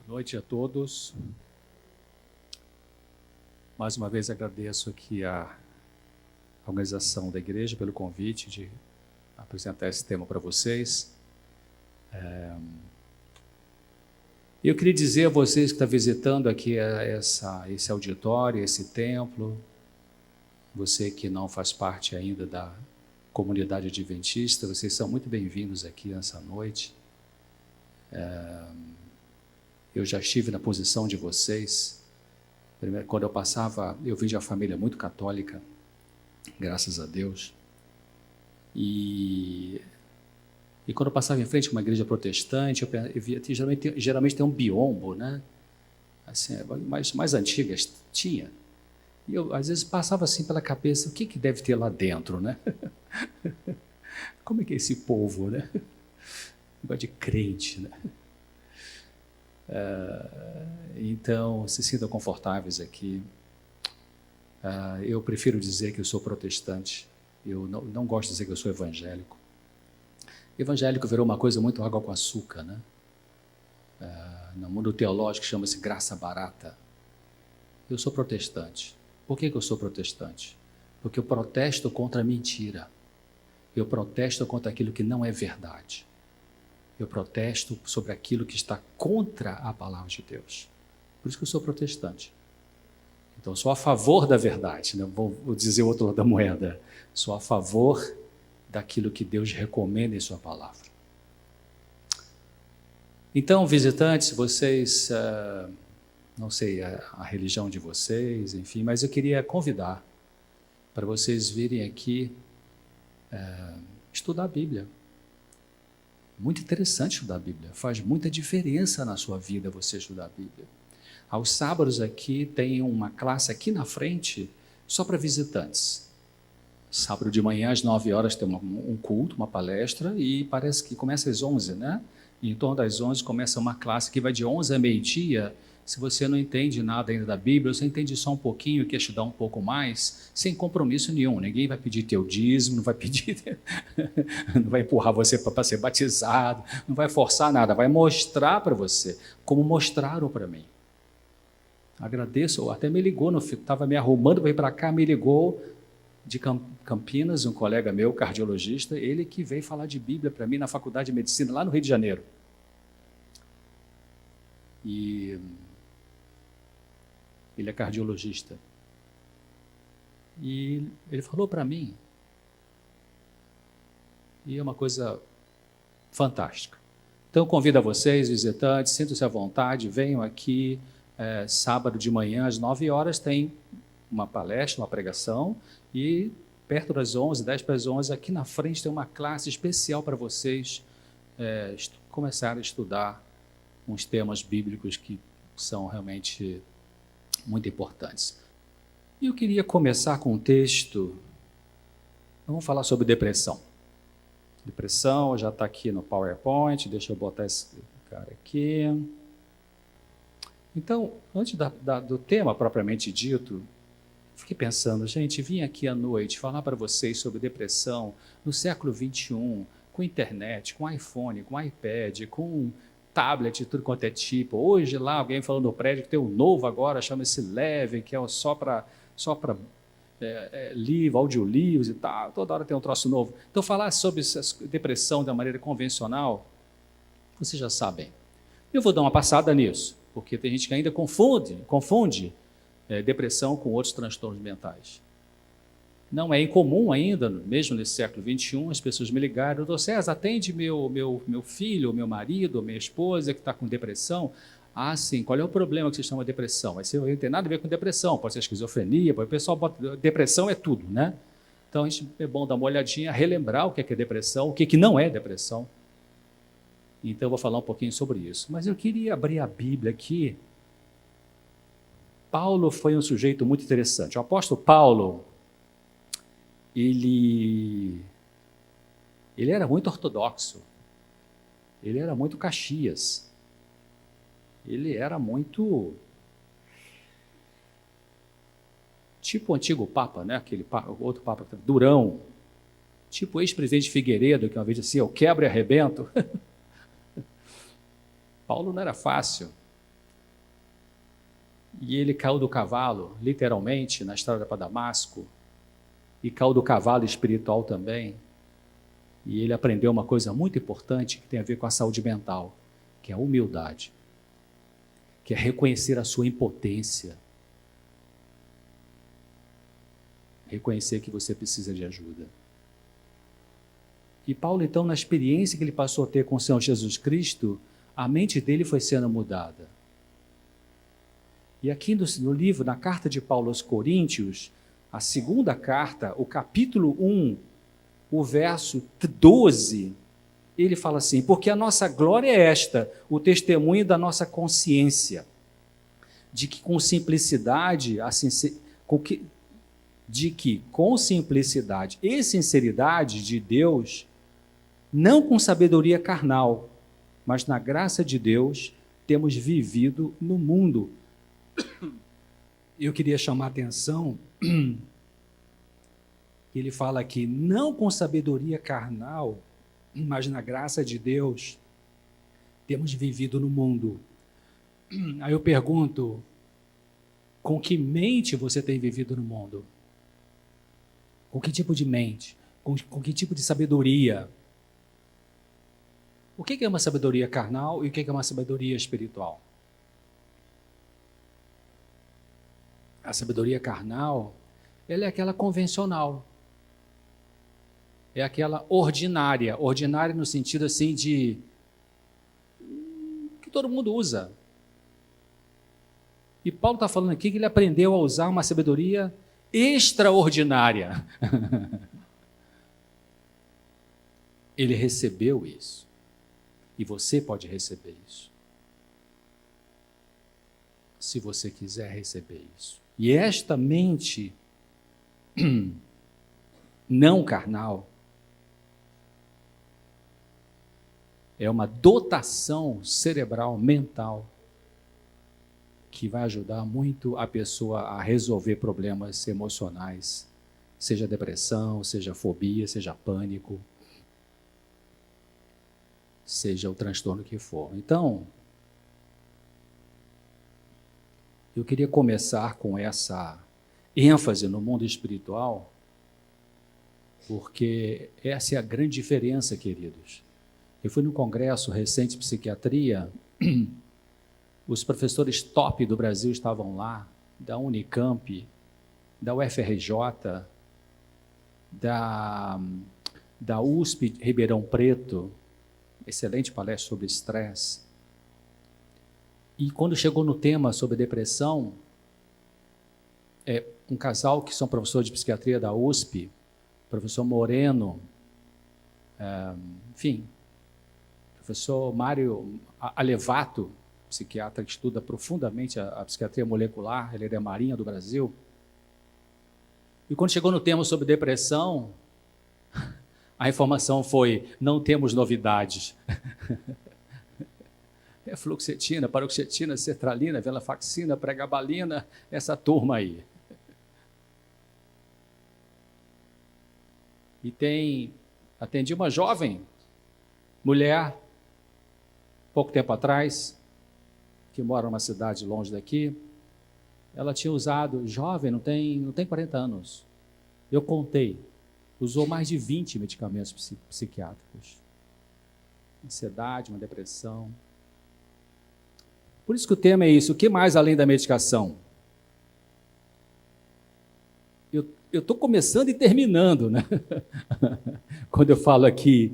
Boa noite a todos. Mais uma vez agradeço aqui a organização da igreja pelo convite de apresentar esse tema para vocês. Eu queria dizer a vocês que estão visitando aqui esse auditório, esse templo, você que não faz parte ainda da comunidade adventista, vocês são muito bem-vindos aqui nessa noite. Eu já estive na posição de vocês. Primeiro, quando eu passava, eu vim de uma família muito católica, graças a Deus. E quando eu passava em frente a uma igreja protestante, eu via, geralmente tem um biombo, né? Assim, mais antigas tinha. E eu, às vezes, passava assim pela cabeça, o que deve ter lá dentro, né? Como é que é esse povo, né? Negócio de crente, né? Então, se sintam confortáveis aqui. Eu prefiro dizer que eu sou protestante. Eu não gosto de dizer que eu sou evangélico. Evangélico virou uma coisa muito água com açúcar, né? No mundo teológico chama-se graça barata. Eu sou protestante. Por que eu sou protestante? Porque eu protesto contra a mentira. Eu protesto contra aquilo que não é verdade. Eu protesto sobre aquilo que está contra a palavra de Deus. Por isso que eu sou protestante. Então, sou a favor da verdade, né? Vou dizer o outro lado da moeda. Sou a favor daquilo que Deus recomenda em sua palavra. Então, visitantes, vocês, não sei a religião de vocês, enfim, mas eu queria convidar para vocês virem aqui estudar a Bíblia. Muito interessante estudar a Bíblia, faz muita diferença na sua vida você estudar a Bíblia. Aos sábados aqui tem uma classe aqui na frente só para visitantes. Sábado de manhã às 9 horas tem um culto, uma palestra e parece que começa às 11, né? E em torno das 11 começa uma classe que vai de 11 a meio-dia. Se você não entende nada ainda da Bíblia, você entende só um pouquinho e quer estudar um pouco mais, sem compromisso nenhum. Ninguém vai pedir teu dízimo, não vai pedir, não vai empurrar você para ser batizado, não vai forçar nada, vai mostrar para você, como mostraram para mim. Agradeço, até me ligou, estava me arrumando para ir para cá, me ligou de Campinas, um colega meu, cardiologista, ele que veio falar de Bíblia para mim na Faculdade de Medicina, lá no Rio de Janeiro. E ele é cardiologista. E ele falou para mim, e é uma coisa fantástica. Então, eu convido a vocês, visitantes, sintam-se à vontade, venham aqui, sábado de manhã, às 9 horas, tem uma palestra, uma pregação, e perto das 11, 10 para as 11, aqui na frente tem uma classe especial para vocês começarem a estudar uns temas bíblicos que são realmente muito importantes. E eu queria começar com um texto. Vamos falar sobre depressão. Depressão já está aqui no PowerPoint, deixa eu botar esse cara aqui. Então, antes do tema propriamente dito, fiquei pensando, gente, vim aqui à noite falar para vocês sobre depressão no século XXI, com internet, com iPhone, com iPad, com tablet, tudo quanto é tipo. Hoje lá, alguém falou no prédio que tem um novo agora, chama-se Leve, que é só para livro, audiolivros e tal. Toda hora tem um troço novo. Então, falar sobre essa depressão da maneira convencional, vocês já sabem. Eu vou dar uma passada nisso, porque tem gente que ainda confunde depressão com outros transtornos mentais. Não é incomum ainda, mesmo nesse século XXI, as pessoas me ligaram, doutor César, atende meu filho, meu marido, minha esposa que está com depressão. Ah, sim, qual é o problema que vocês chamam de depressão? Mas não tem nada a ver com depressão, pode ser esquizofrenia, o pessoal bota, depressão é tudo, né? Então, é bom dar uma olhadinha, relembrar o que é depressão, o que não é depressão. Então, eu vou falar um pouquinho sobre isso. Mas eu queria abrir a Bíblia aqui. Paulo foi um sujeito muito interessante. O apóstolo Paulo, ele era muito ortodoxo, ele era muito Caxias, ele era muito tipo o antigo Papa, né? Outro Papa, durão, tipo o ex-presidente Figueiredo, que uma vez disse, eu quebro e arrebento. Paulo não era fácil, E ele caiu do cavalo, literalmente, na estrada para Damasco, e caiu do cavalo espiritual também. E ele aprendeu uma coisa muito importante que tem a ver com a saúde mental, que é a humildade, que é reconhecer a sua impotência, reconhecer que você precisa de ajuda. E Paulo, então, na experiência que ele passou a ter com o Senhor Jesus Cristo, a mente dele foi sendo mudada. E aqui no livro, na carta de Paulo aos Coríntios, a segunda carta, o capítulo 1, o verso 12, ele fala assim: porque a nossa glória é esta, o testemunho da nossa consciência, de que com simplicidade e sinceridade de Deus, não com sabedoria carnal, mas na graça de Deus, temos vivido no mundo. Eu queria chamar a atenção, ele fala aqui, não com sabedoria carnal, mas na graça de Deus, temos vivido no mundo. Aí eu pergunto, com que mente você tem vivido no mundo? Com que tipo de mente? Com que tipo de sabedoria? O que é uma sabedoria carnal e o que é uma sabedoria espiritual? A sabedoria carnal, ela é aquela convencional. É aquela ordinária. Ordinária no sentido assim de que todo mundo usa. E Paulo está falando aqui que ele aprendeu a usar uma sabedoria extraordinária. Ele recebeu isso. E você pode receber isso. Se você quiser receber isso. E esta mente não carnal é uma dotação cerebral, mental, que vai ajudar muito a pessoa a resolver problemas emocionais, seja depressão, seja fobia, seja pânico, seja o transtorno que for. Então, eu queria começar com essa ênfase no mundo espiritual, porque essa é a grande diferença, queridos. Eu fui num congresso recente de psiquiatria, os professores top do Brasil estavam lá, da Unicamp, da UFRJ, da USP Ribeirão Preto, excelente palestra sobre estresse. E quando chegou no tema sobre depressão, um casal que são professores de psiquiatria da USP, professor Moreno, professor Mário Alevato, psiquiatra que estuda profundamente a psiquiatria molecular, ele é da Marinha do Brasil. E quando chegou no tema sobre depressão, a informação foi: não temos novidades. É fluoxetina, paroxetina, sertralina, venlafaxina, pregabalina, essa turma aí. E atendi uma jovem mulher, pouco tempo atrás, que mora numa cidade longe daqui. Ela tinha usado, jovem, não tem 40 anos. Eu contei, usou mais de 20 medicamentos psiquiátricos. Ansiedade, uma depressão. Por isso que o tema é isso. O que mais além da medicação? Eu estou começando e terminando, né? Quando eu falo aqui,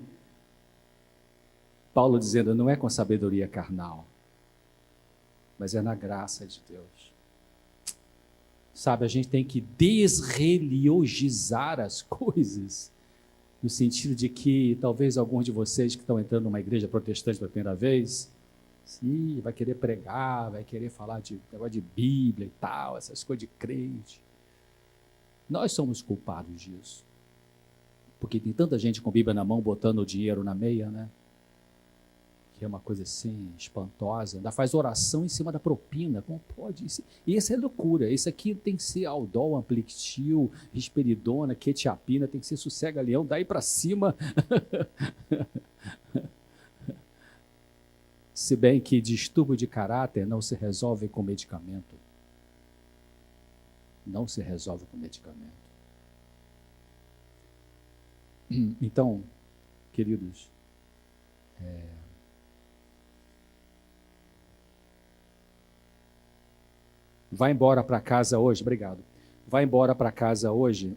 Paulo dizendo, não é com sabedoria carnal, mas é na graça de Deus. Sabe, a gente tem que desreligiosizar as coisas, no sentido de que talvez alguns de vocês que estão entrando numa igreja protestante pela primeira vez, sim, vai querer pregar, vai querer falar de negócio de Bíblia e tal, essas coisas de crente. Nós somos culpados disso. Porque tem tanta gente com Bíblia na mão, botando o dinheiro na meia, né? Que é uma coisa assim, espantosa. Ainda faz oração em cima da propina. Como pode? E essa é loucura. Esse aqui tem que ser Aldol, Amplictil, Risperidona, Quetiapina, tem que ser Sossega-Leão, daí para cima. Se bem que distúrbio de caráter não se resolve com medicamento. não se resolve com medicamento. Então, queridos, vai embora para casa hoje, obrigado. Vai embora para casa hoje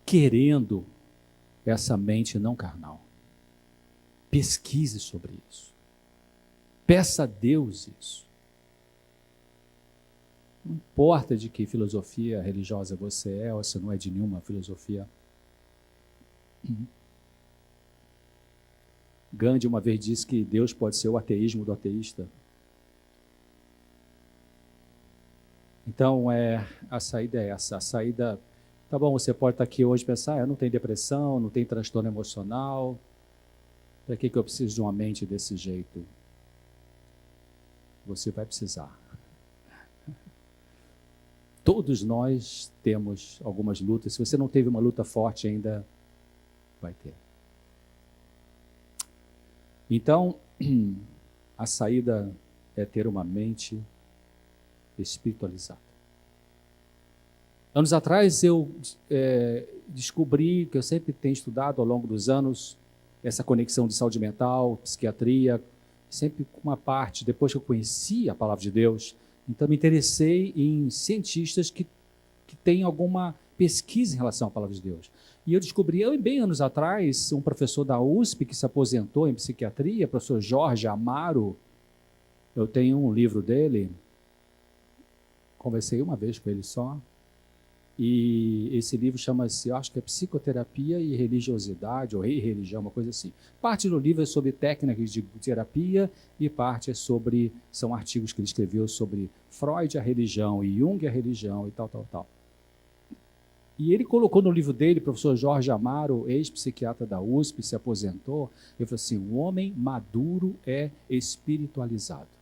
querendo essa mente não carnal. Pesquise sobre isso. Peça a Deus isso. Não importa de que filosofia religiosa você é, ou se não é de nenhuma filosofia. Gandhi uma vez disse que Deus pode ser o ateísmo do ateísta. Então, a saída é essa. A saída, tá bom, você pode estar aqui hoje e pensar, eu não tenho depressão, não tenho transtorno emocional, para que eu preciso de uma mente desse jeito? Você vai precisar. Todos nós temos algumas lutas. Se você não teve uma luta forte ainda, vai ter. Então, a saída é ter uma mente espiritualizada. Anos atrás eu descobri, que eu sempre tenho estudado ao longo dos anos, essa conexão de saúde mental, psiquiatria, sempre com uma parte, depois que eu conheci a palavra de Deus, então me interessei em cientistas que têm alguma pesquisa em relação à palavra de Deus. E eu descobri, bem anos atrás, um professor da USP que se aposentou em psiquiatria, professor Jorge Amaro. Eu tenho um livro dele, conversei uma vez com ele só, e esse livro chama-se, eu acho que é Psicoterapia e Religiosidade, ou Religião, uma coisa assim. Parte do livro é sobre técnicas de terapia e parte são artigos que ele escreveu sobre Freud, a religião, e Jung, a religião, e tal. E ele colocou no livro dele, professor Jorge Amaro, ex-psiquiatra da USP, se aposentou, ele falou assim, o homem maduro é espiritualizado.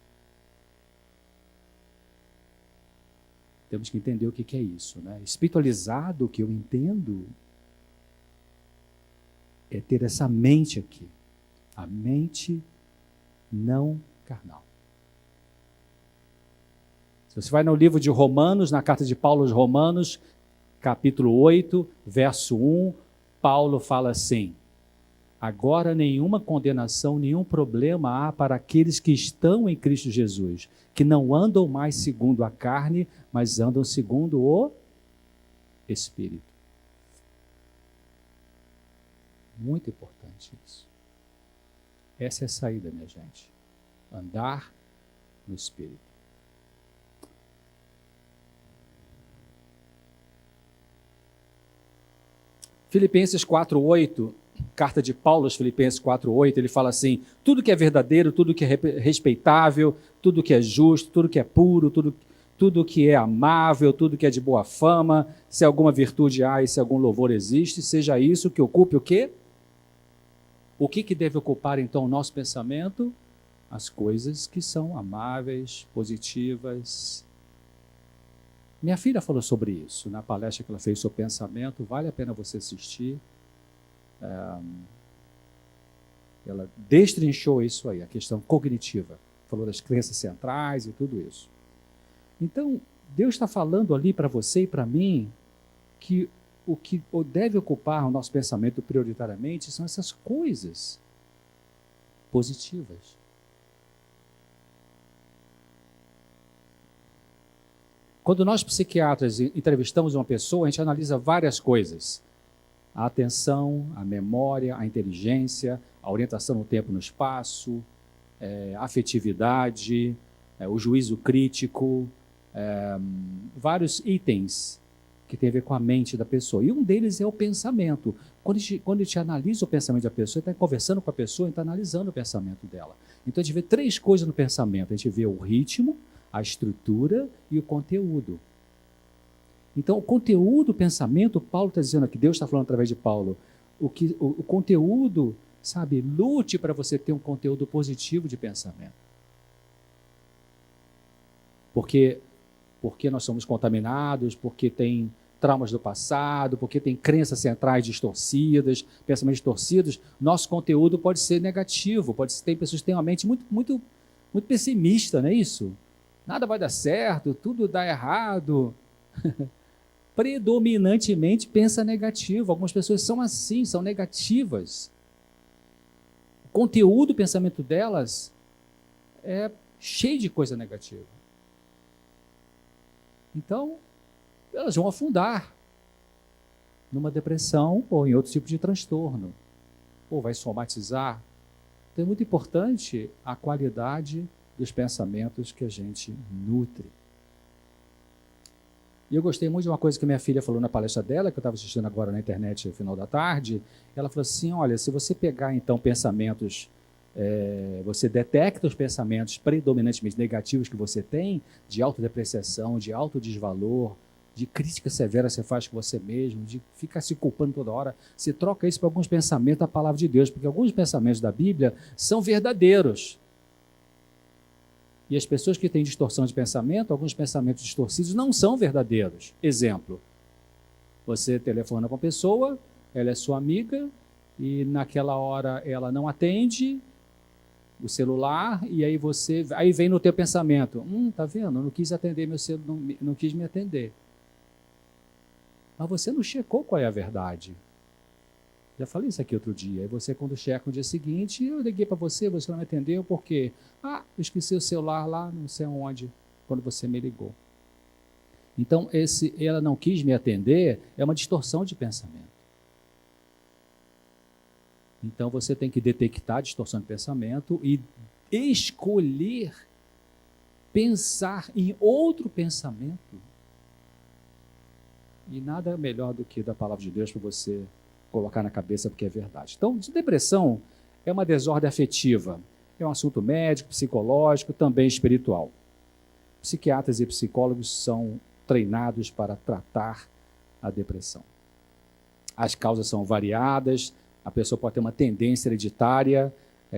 Temos que entender o que é isso, né? Espiritualizado, o que eu entendo, é ter essa mente aqui. A mente não carnal. Se você vai no livro de Romanos, na carta de Paulo aos Romanos, capítulo 8, verso 1, Paulo fala assim, agora nenhuma condenação, nenhum problema há para aqueles que estão em Cristo Jesus, que não andam mais segundo a carne, mas andam segundo o Espírito. Muito importante isso. Essa é a saída, minha gente. Andar no Espírito. Filipenses 4:8, carta de Paulo aos Filipenses 4:8, ele fala assim, tudo que é verdadeiro, tudo que é respeitável, tudo que é justo, tudo que é puro, tudo que é amável, tudo que é de boa fama, se alguma virtude há e se algum louvor existe, seja isso que ocupe o quê? O que deve ocupar então o nosso pensamento? As coisas que são amáveis, positivas. Minha filha falou sobre isso na palestra que ela fez sobre pensamento, vale a pena você assistir. Ela destrinchou isso aí, a questão cognitiva, falou das crenças centrais e tudo isso. Então, Deus está falando ali para você e para mim que o que deve ocupar o nosso pensamento prioritariamente são essas coisas positivas. Quando nós psiquiatras entrevistamos uma pessoa, a gente analisa várias coisas. A atenção, a memória, a inteligência, a orientação no tempo e no espaço, a afetividade, o juízo crítico, vários itens que tem a ver com a mente da pessoa. E um deles é o pensamento. Quando a gente analisa o pensamento da pessoa, está conversando com a pessoa, está analisando o pensamento dela. Então a gente vê três coisas no pensamento. A gente vê o ritmo, a estrutura e o conteúdo. Então, o conteúdo, o pensamento, Paulo está dizendo aqui, Deus está falando através de Paulo, o conteúdo, sabe, lute para você ter um conteúdo positivo de pensamento. Porque nós somos contaminados, porque tem traumas do passado, porque tem crenças centrais distorcidas, pensamentos distorcidos, nosso conteúdo pode ser negativo, tem pessoas que têm uma mente muito muito pessimista, não é isso? Nada vai dar certo, tudo dá errado. Predominantemente pensa negativo. Algumas pessoas são assim, são negativas. O conteúdo do pensamento delas é cheio de coisa negativa. Então, elas vão afundar numa depressão ou em outro tipo de transtorno, ou vai somatizar. Então é muito importante a qualidade dos pensamentos que a gente nutre. E eu gostei muito de uma coisa que minha filha falou na palestra dela, que eu estava assistindo agora na internet no final da tarde. Ela falou assim, olha, se você pegar então pensamentos, você detecta os pensamentos predominantemente negativos que você tem, de autodepreciação, de autodesvalor, de crítica severa que você faz com você mesmo, de ficar se culpando toda hora, você troca isso por alguns pensamentos da palavra de Deus, porque alguns pensamentos da Bíblia são verdadeiros. E as pessoas que têm distorção de pensamento, alguns pensamentos distorcidos não são verdadeiros. Exemplo, você telefona para uma pessoa, ela é sua amiga, e naquela hora ela não atende o celular, e aí vem no teu pensamento, tá vendo, eu não quis atender meu celular, não quis me atender. Mas você não checou qual é a verdade. Já falei isso aqui outro dia. E você, quando checa no dia seguinte, eu liguei para você não me atendeu, por quê? Eu esqueci o celular lá, não sei onde, quando você me ligou. Então, ela não quis me atender, é uma distorção de pensamento. Então, você tem que detectar a distorção de pensamento e escolher pensar em outro pensamento. E nada melhor do que da palavra de Deus para você colocar na cabeça, porque é verdade. Então, depressão é uma desordem afetiva, é um assunto médico, psicológico, também espiritual. Psiquiatras e psicólogos são treinados para tratar a depressão. As causas são variadas, a pessoa pode ter uma tendência hereditária,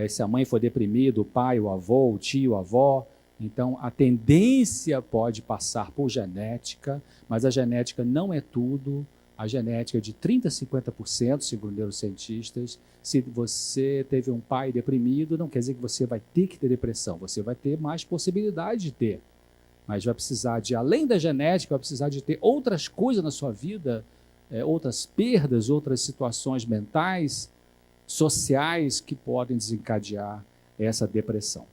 se a mãe for deprimida, o pai, o avô, o tio, a avó. Então, a tendência pode passar por genética, mas a genética não é tudo. A genética é de 30% a 50%, segundo neurocientistas. Se você teve um pai deprimido, não quer dizer que você vai ter que ter depressão. Você vai ter mais possibilidade de ter. Mas vai precisar de, além da genética, vai precisar de ter outras coisas na sua vida, outras perdas, outras situações mentais, sociais, que podem desencadear essa depressão.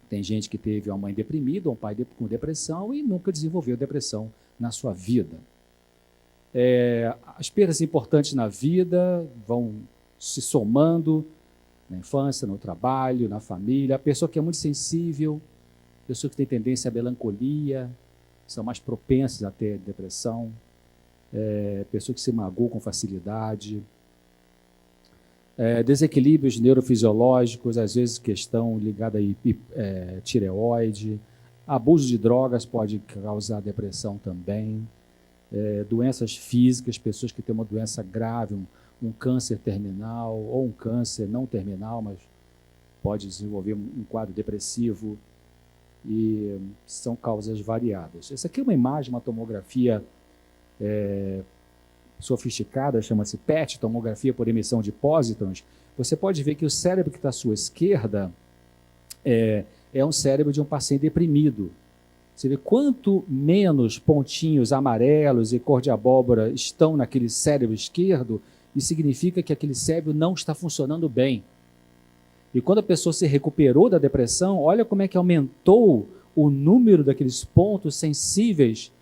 Tem gente que teve uma mãe deprimida, um pai com depressão e nunca desenvolveu depressão na sua vida. As perdas importantes na vida vão se somando na infância, no trabalho, na família. A pessoa que é muito sensível, pessoa que tem tendência à melancolia, são mais propensas a ter depressão. Pessoa que se magoa com facilidade. Desequilíbrios neurofisiológicos, às vezes questão ligada a tireoide. Abuso de drogas pode causar depressão também. Doenças físicas, pessoas que têm uma doença grave, um câncer terminal, ou um câncer não terminal, mas pode desenvolver um quadro depressivo, e são causas variadas. Essa aqui é uma imagem, uma tomografia sofisticada, chama-se PET, tomografia por emissão de pósitrons. Você pode ver que o cérebro que está à sua esquerda é um cérebro de um paciente deprimido. Você vê quanto menos pontinhos amarelos e cor de abóbora estão naquele cérebro esquerdo, isso significa que aquele cérebro não está funcionando bem. E quando a pessoa se recuperou da depressão, olha como é que aumentou o número daqueles pontos sensíveis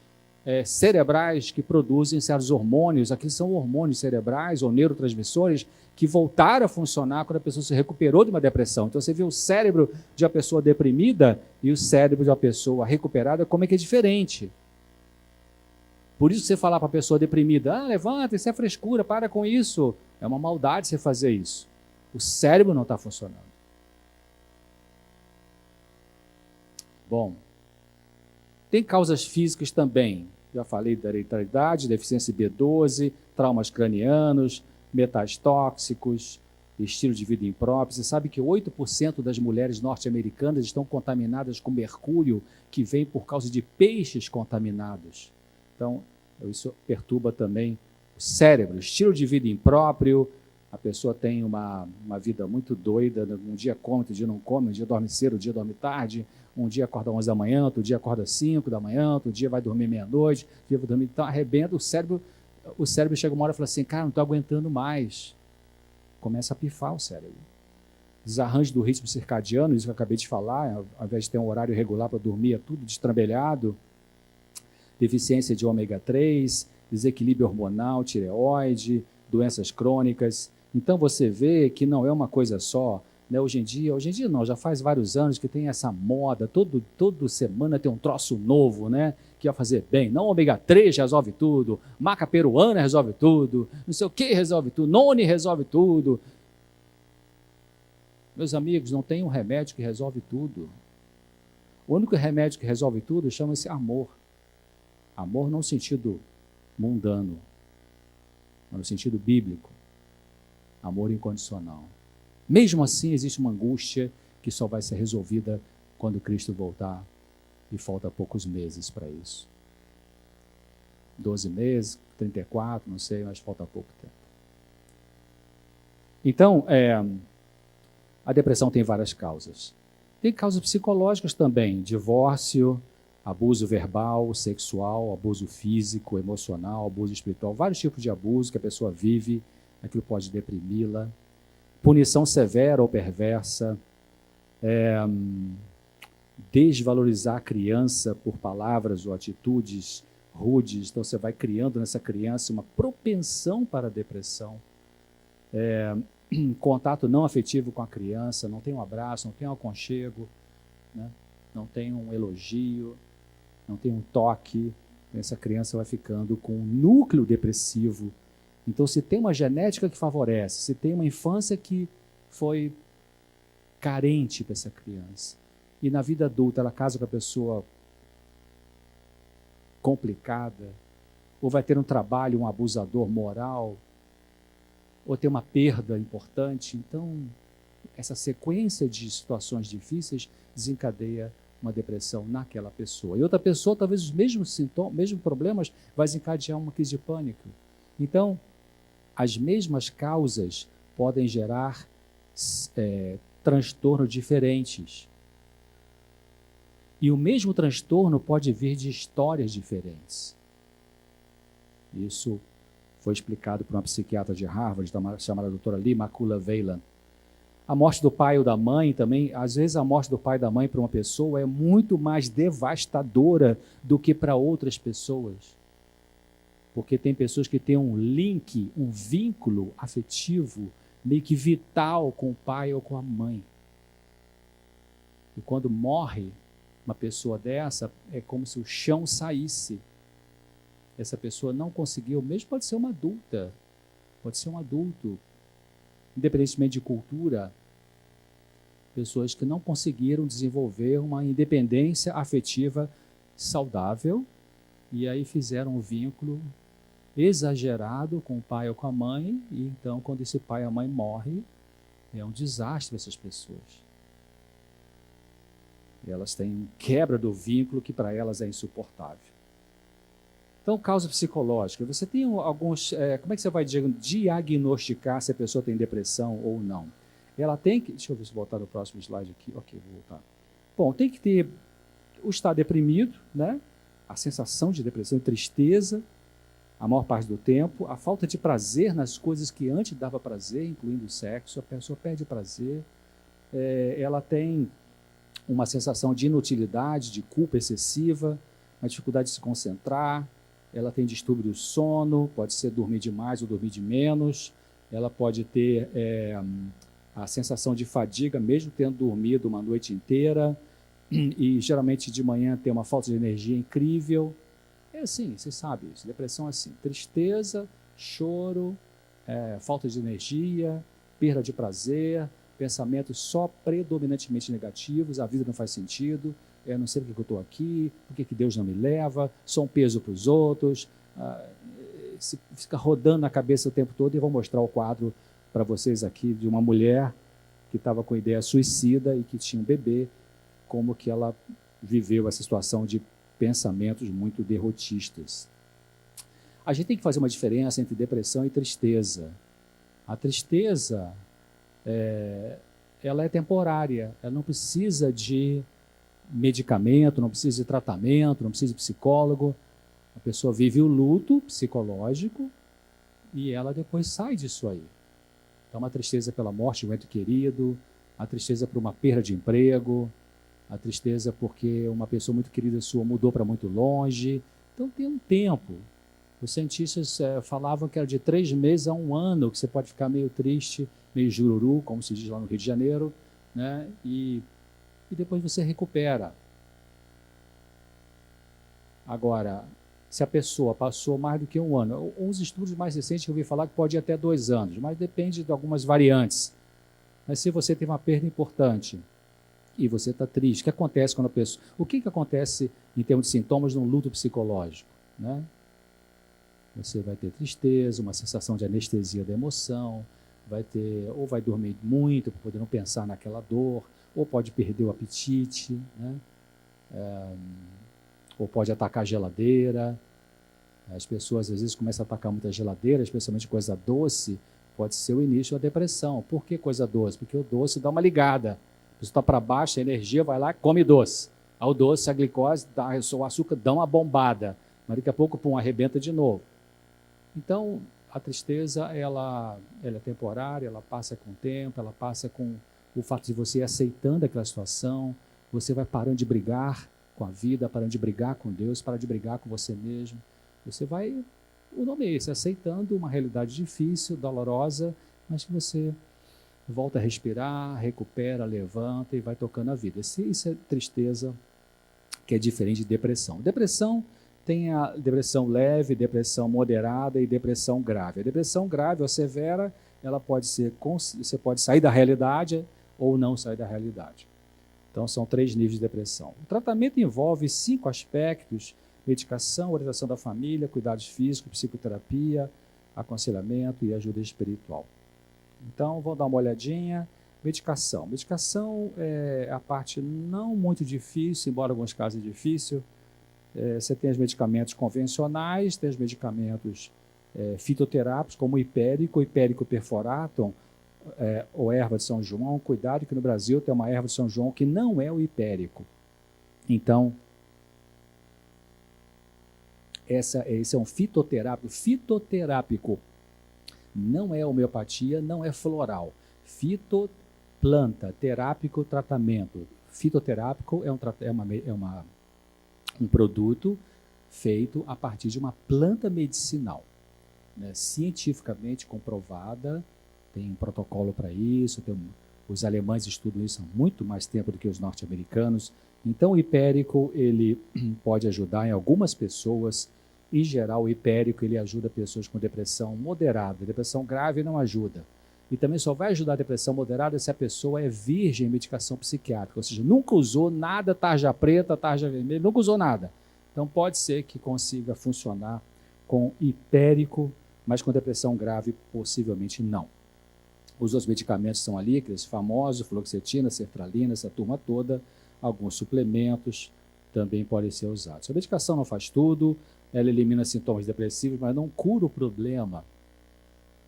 cerebrais que produzem certos hormônios. Aqui são hormônios cerebrais ou neurotransmissores que voltaram a funcionar quando a pessoa se recuperou de uma depressão. Então você vê o cérebro de uma pessoa deprimida e o cérebro de uma pessoa recuperada, como é que é diferente. Por isso você falar para a pessoa deprimida, levanta, isso é frescura, para com isso. É uma maldade você fazer isso. O cérebro não está funcionando. Bom, tem causas físicas também. Já falei da hereditariedade, deficiência B12, traumas cranianos, metais tóxicos, estilo de vida impróprio. Você sabe que 8% das mulheres norte-americanas estão contaminadas com mercúrio, que vem por causa de peixes contaminados. Então, isso perturba também o cérebro. Estilo de vida impróprio, A pessoa tem uma vida muito doida, um dia come, outro dia não come, um dia dorme cedo, um dia dorme tarde, um dia acorda 11 da manhã, outro dia acorda 5 da manhã, outro dia vai dormir meia-noite, outro dia vai dormir, então arrebenta, o cérebro chega uma hora e fala assim, cara, não estou aguentando mais. Começa a pifar o cérebro. Desarranjo do ritmo circadiano, isso que eu acabei de falar, ao invés de ter um horário regular para dormir, é tudo destrambelhado, deficiência de ômega 3, desequilíbrio hormonal, tireoide, doenças crônicas. Então você vê que não é uma coisa só, né? Hoje em dia não, já faz vários anos que tem essa moda, toda semana tem um troço novo, né? Que vai fazer bem. Não, ômega 3 resolve tudo, maca peruana resolve tudo, não sei o que resolve tudo, noni resolve tudo. Meus amigos, não tem um remédio que resolve tudo. O único remédio que resolve tudo chama-se amor. Amor não no sentido mundano, mas no sentido bíblico. Amor incondicional. Mesmo assim, existe uma angústia que só vai ser resolvida quando Cristo voltar, e falta poucos meses para isso. 12 meses, 34, não sei, mas falta pouco tempo. Então, a depressão tem várias causas. Tem causas psicológicas também, divórcio, abuso verbal, sexual, abuso físico, emocional, abuso espiritual, vários tipos de abuso que a pessoa vive, aquilo pode deprimi-la. Punição severa ou perversa, desvalorizar a criança por palavras ou atitudes rudes, então você vai criando nessa criança uma propensão para a depressão. Contato não afetivo com a criança, não tem um abraço, não tem um aconchego, né? Não tem um elogio, não tem um toque, essa criança vai ficando com um núcleo depressivo. Então, se tem uma genética que favorece, se tem uma infância que foi carente para essa criança, e na vida adulta ela casa com a pessoa complicada, ou vai ter um trabalho, um abusador moral, ou ter uma perda importante, então essa sequência de situações difíceis desencadeia uma depressão naquela pessoa. E outra pessoa, talvez os mesmos sintomas, mesmos problemas, vai desencadear uma crise de pânico. Então, as mesmas causas podem gerar transtornos diferentes. E o mesmo transtorno pode vir de histórias diferentes. Isso foi explicado por uma psiquiatra de Harvard, chamada doutora Lee McCullough-Whelan. A morte do pai ou da mãe também, às vezes a morte do pai e da mãe para uma pessoa é muito mais devastadora do que para outras pessoas. Porque tem pessoas que têm um link, um vínculo afetivo, meio que vital com o pai ou com a mãe. E quando morre uma pessoa dessa, é como se o chão saísse. Essa pessoa não conseguiu, mesmo pode ser uma adulta, pode ser um adulto, independentemente de cultura, pessoas que não conseguiram desenvolver uma independência afetiva saudável e aí fizeram um vínculo exagerado com o pai ou com a mãe, e então quando esse pai ou a mãe morre, é um desastre para essas pessoas. E elas têm quebra do vínculo que para elas é insuportável. Então, causa psicológica. Você tem alguns... como é que você vai diagnosticar se a pessoa tem depressão ou não? Ela tem que... Deixa eu ver se voltar no próximo slide aqui. Ok, vou voltar. Bom, tem que ter o estar deprimido, né? A sensação de depressão e tristeza, a maior parte do tempo, a falta de prazer nas coisas que antes dava prazer, incluindo o sexo, a pessoa perde o prazer, ela tem uma sensação de inutilidade, de culpa excessiva, uma dificuldade de se concentrar, ela tem distúrbio do sono, pode ser dormir demais ou dormir de menos, ela pode ter a sensação de fadiga, mesmo tendo dormido uma noite inteira, e geralmente de manhã tem uma falta de energia incrível. É assim, você sabe isso, depressão é assim, tristeza, choro, falta de energia, perda de prazer, pensamentos só predominantemente negativos, a vida não faz sentido, eu não sei por que eu estou aqui, por que Deus não me leva, sou um peso para os outros, fica rodando na cabeça o tempo todo. E vou mostrar o quadro para vocês aqui de uma mulher que estava com ideia suicida e que tinha um bebê, como que ela viveu essa situação de pensamentos muito derrotistas. A gente tem que fazer uma diferença entre depressão e tristeza. A tristeza, ela é temporária, ela não precisa de medicamento, não precisa de tratamento, não precisa de psicólogo. A pessoa vive o luto psicológico e ela depois sai disso aí. Então, uma tristeza pela morte de um ente querido, a tristeza por uma perda de emprego, a tristeza porque uma pessoa muito querida sua mudou para muito longe. Então, tem um tempo. Os cientistas falavam que era de 3 meses a 1 ano que você pode ficar meio triste, meio jururu, como se diz lá no Rio de Janeiro, né? E depois você recupera. Agora, se a pessoa passou mais do que 1 ano, uns estudos mais recentes que eu ouvi falar que pode ir até 2 anos, mas depende de algumas variantes. Mas se você tem uma perda importante e você está triste, o que acontece quando a pessoa... O que acontece em termos de sintomas num luto psicológico, né? Você vai ter tristeza, uma sensação de anestesia da emoção, ou vai dormir muito para poder não pensar naquela dor, ou pode perder o apetite, né? Ou pode atacar a geladeira. As pessoas às vezes começam a atacar muita geladeira, especialmente coisa doce, pode ser o início da depressão. Por que coisa doce? Porque o doce dá uma ligada. A pessoa está para baixo, a energia vai lá e come doce. Ao doce, a glicose, o açúcar dá uma bombada, mas daqui a pouco, pum, arrebenta de novo. Então, a tristeza, ela é temporária, ela passa com o tempo, ela passa com o fato de você ir aceitando aquela situação, você vai parando de brigar com a vida, parando de brigar com Deus, parando de brigar com você mesmo. Você vai, o nome é esse, aceitando uma realidade difícil, dolorosa, mas que você volta a respirar, recupera, levanta e vai tocando a vida. Isso é tristeza, que é diferente de depressão. Depressão tem a depressão leve, depressão moderada e depressão grave. A depressão grave ou severa, ela pode ser, você pode sair da realidade ou não sair da realidade. Então, são 3 níveis de depressão. O tratamento envolve 5 aspectos: medicação, orientação da família, cuidados físicos, psicoterapia, aconselhamento e ajuda espiritual. Então, vamos dar uma olhadinha. Medicação. Medicação é a parte não muito difícil, embora em alguns casos é difícil. Você tem os medicamentos convencionais, tem os medicamentos fitoterápicos, como o hipérico perfuratum, ou erva de São João. Cuidado que no Brasil tem uma erva de São João que não é o hipérico. Então, esse é um fitoterápico. Não é homeopatia, não é floral. Fitoplanta, terápico, tratamento. Fitoterápico é um produto feito a partir de uma planta medicinal, né, cientificamente comprovada, tem um protocolo para isso, os alemães estudam isso há muito mais tempo do que os norte-americanos. Então, o hipérico ele pode ajudar em algumas pessoas. Em geral, o hipérico ele ajuda pessoas com depressão moderada. Depressão grave não ajuda. E também só vai ajudar a depressão moderada se a pessoa é virgem em medicação psiquiátrica, ou seja, nunca usou nada, tarja preta, tarja vermelha, nunca usou nada. Então, pode ser que consiga funcionar com hipérico, mas com depressão grave, possivelmente não. Os outros medicamentos são ali, aqueles famosos, fluoxetina, sertralina, essa turma toda. Alguns suplementos também podem ser usados. A medicação não faz tudo, ela elimina sintomas depressivos, mas não cura o problema.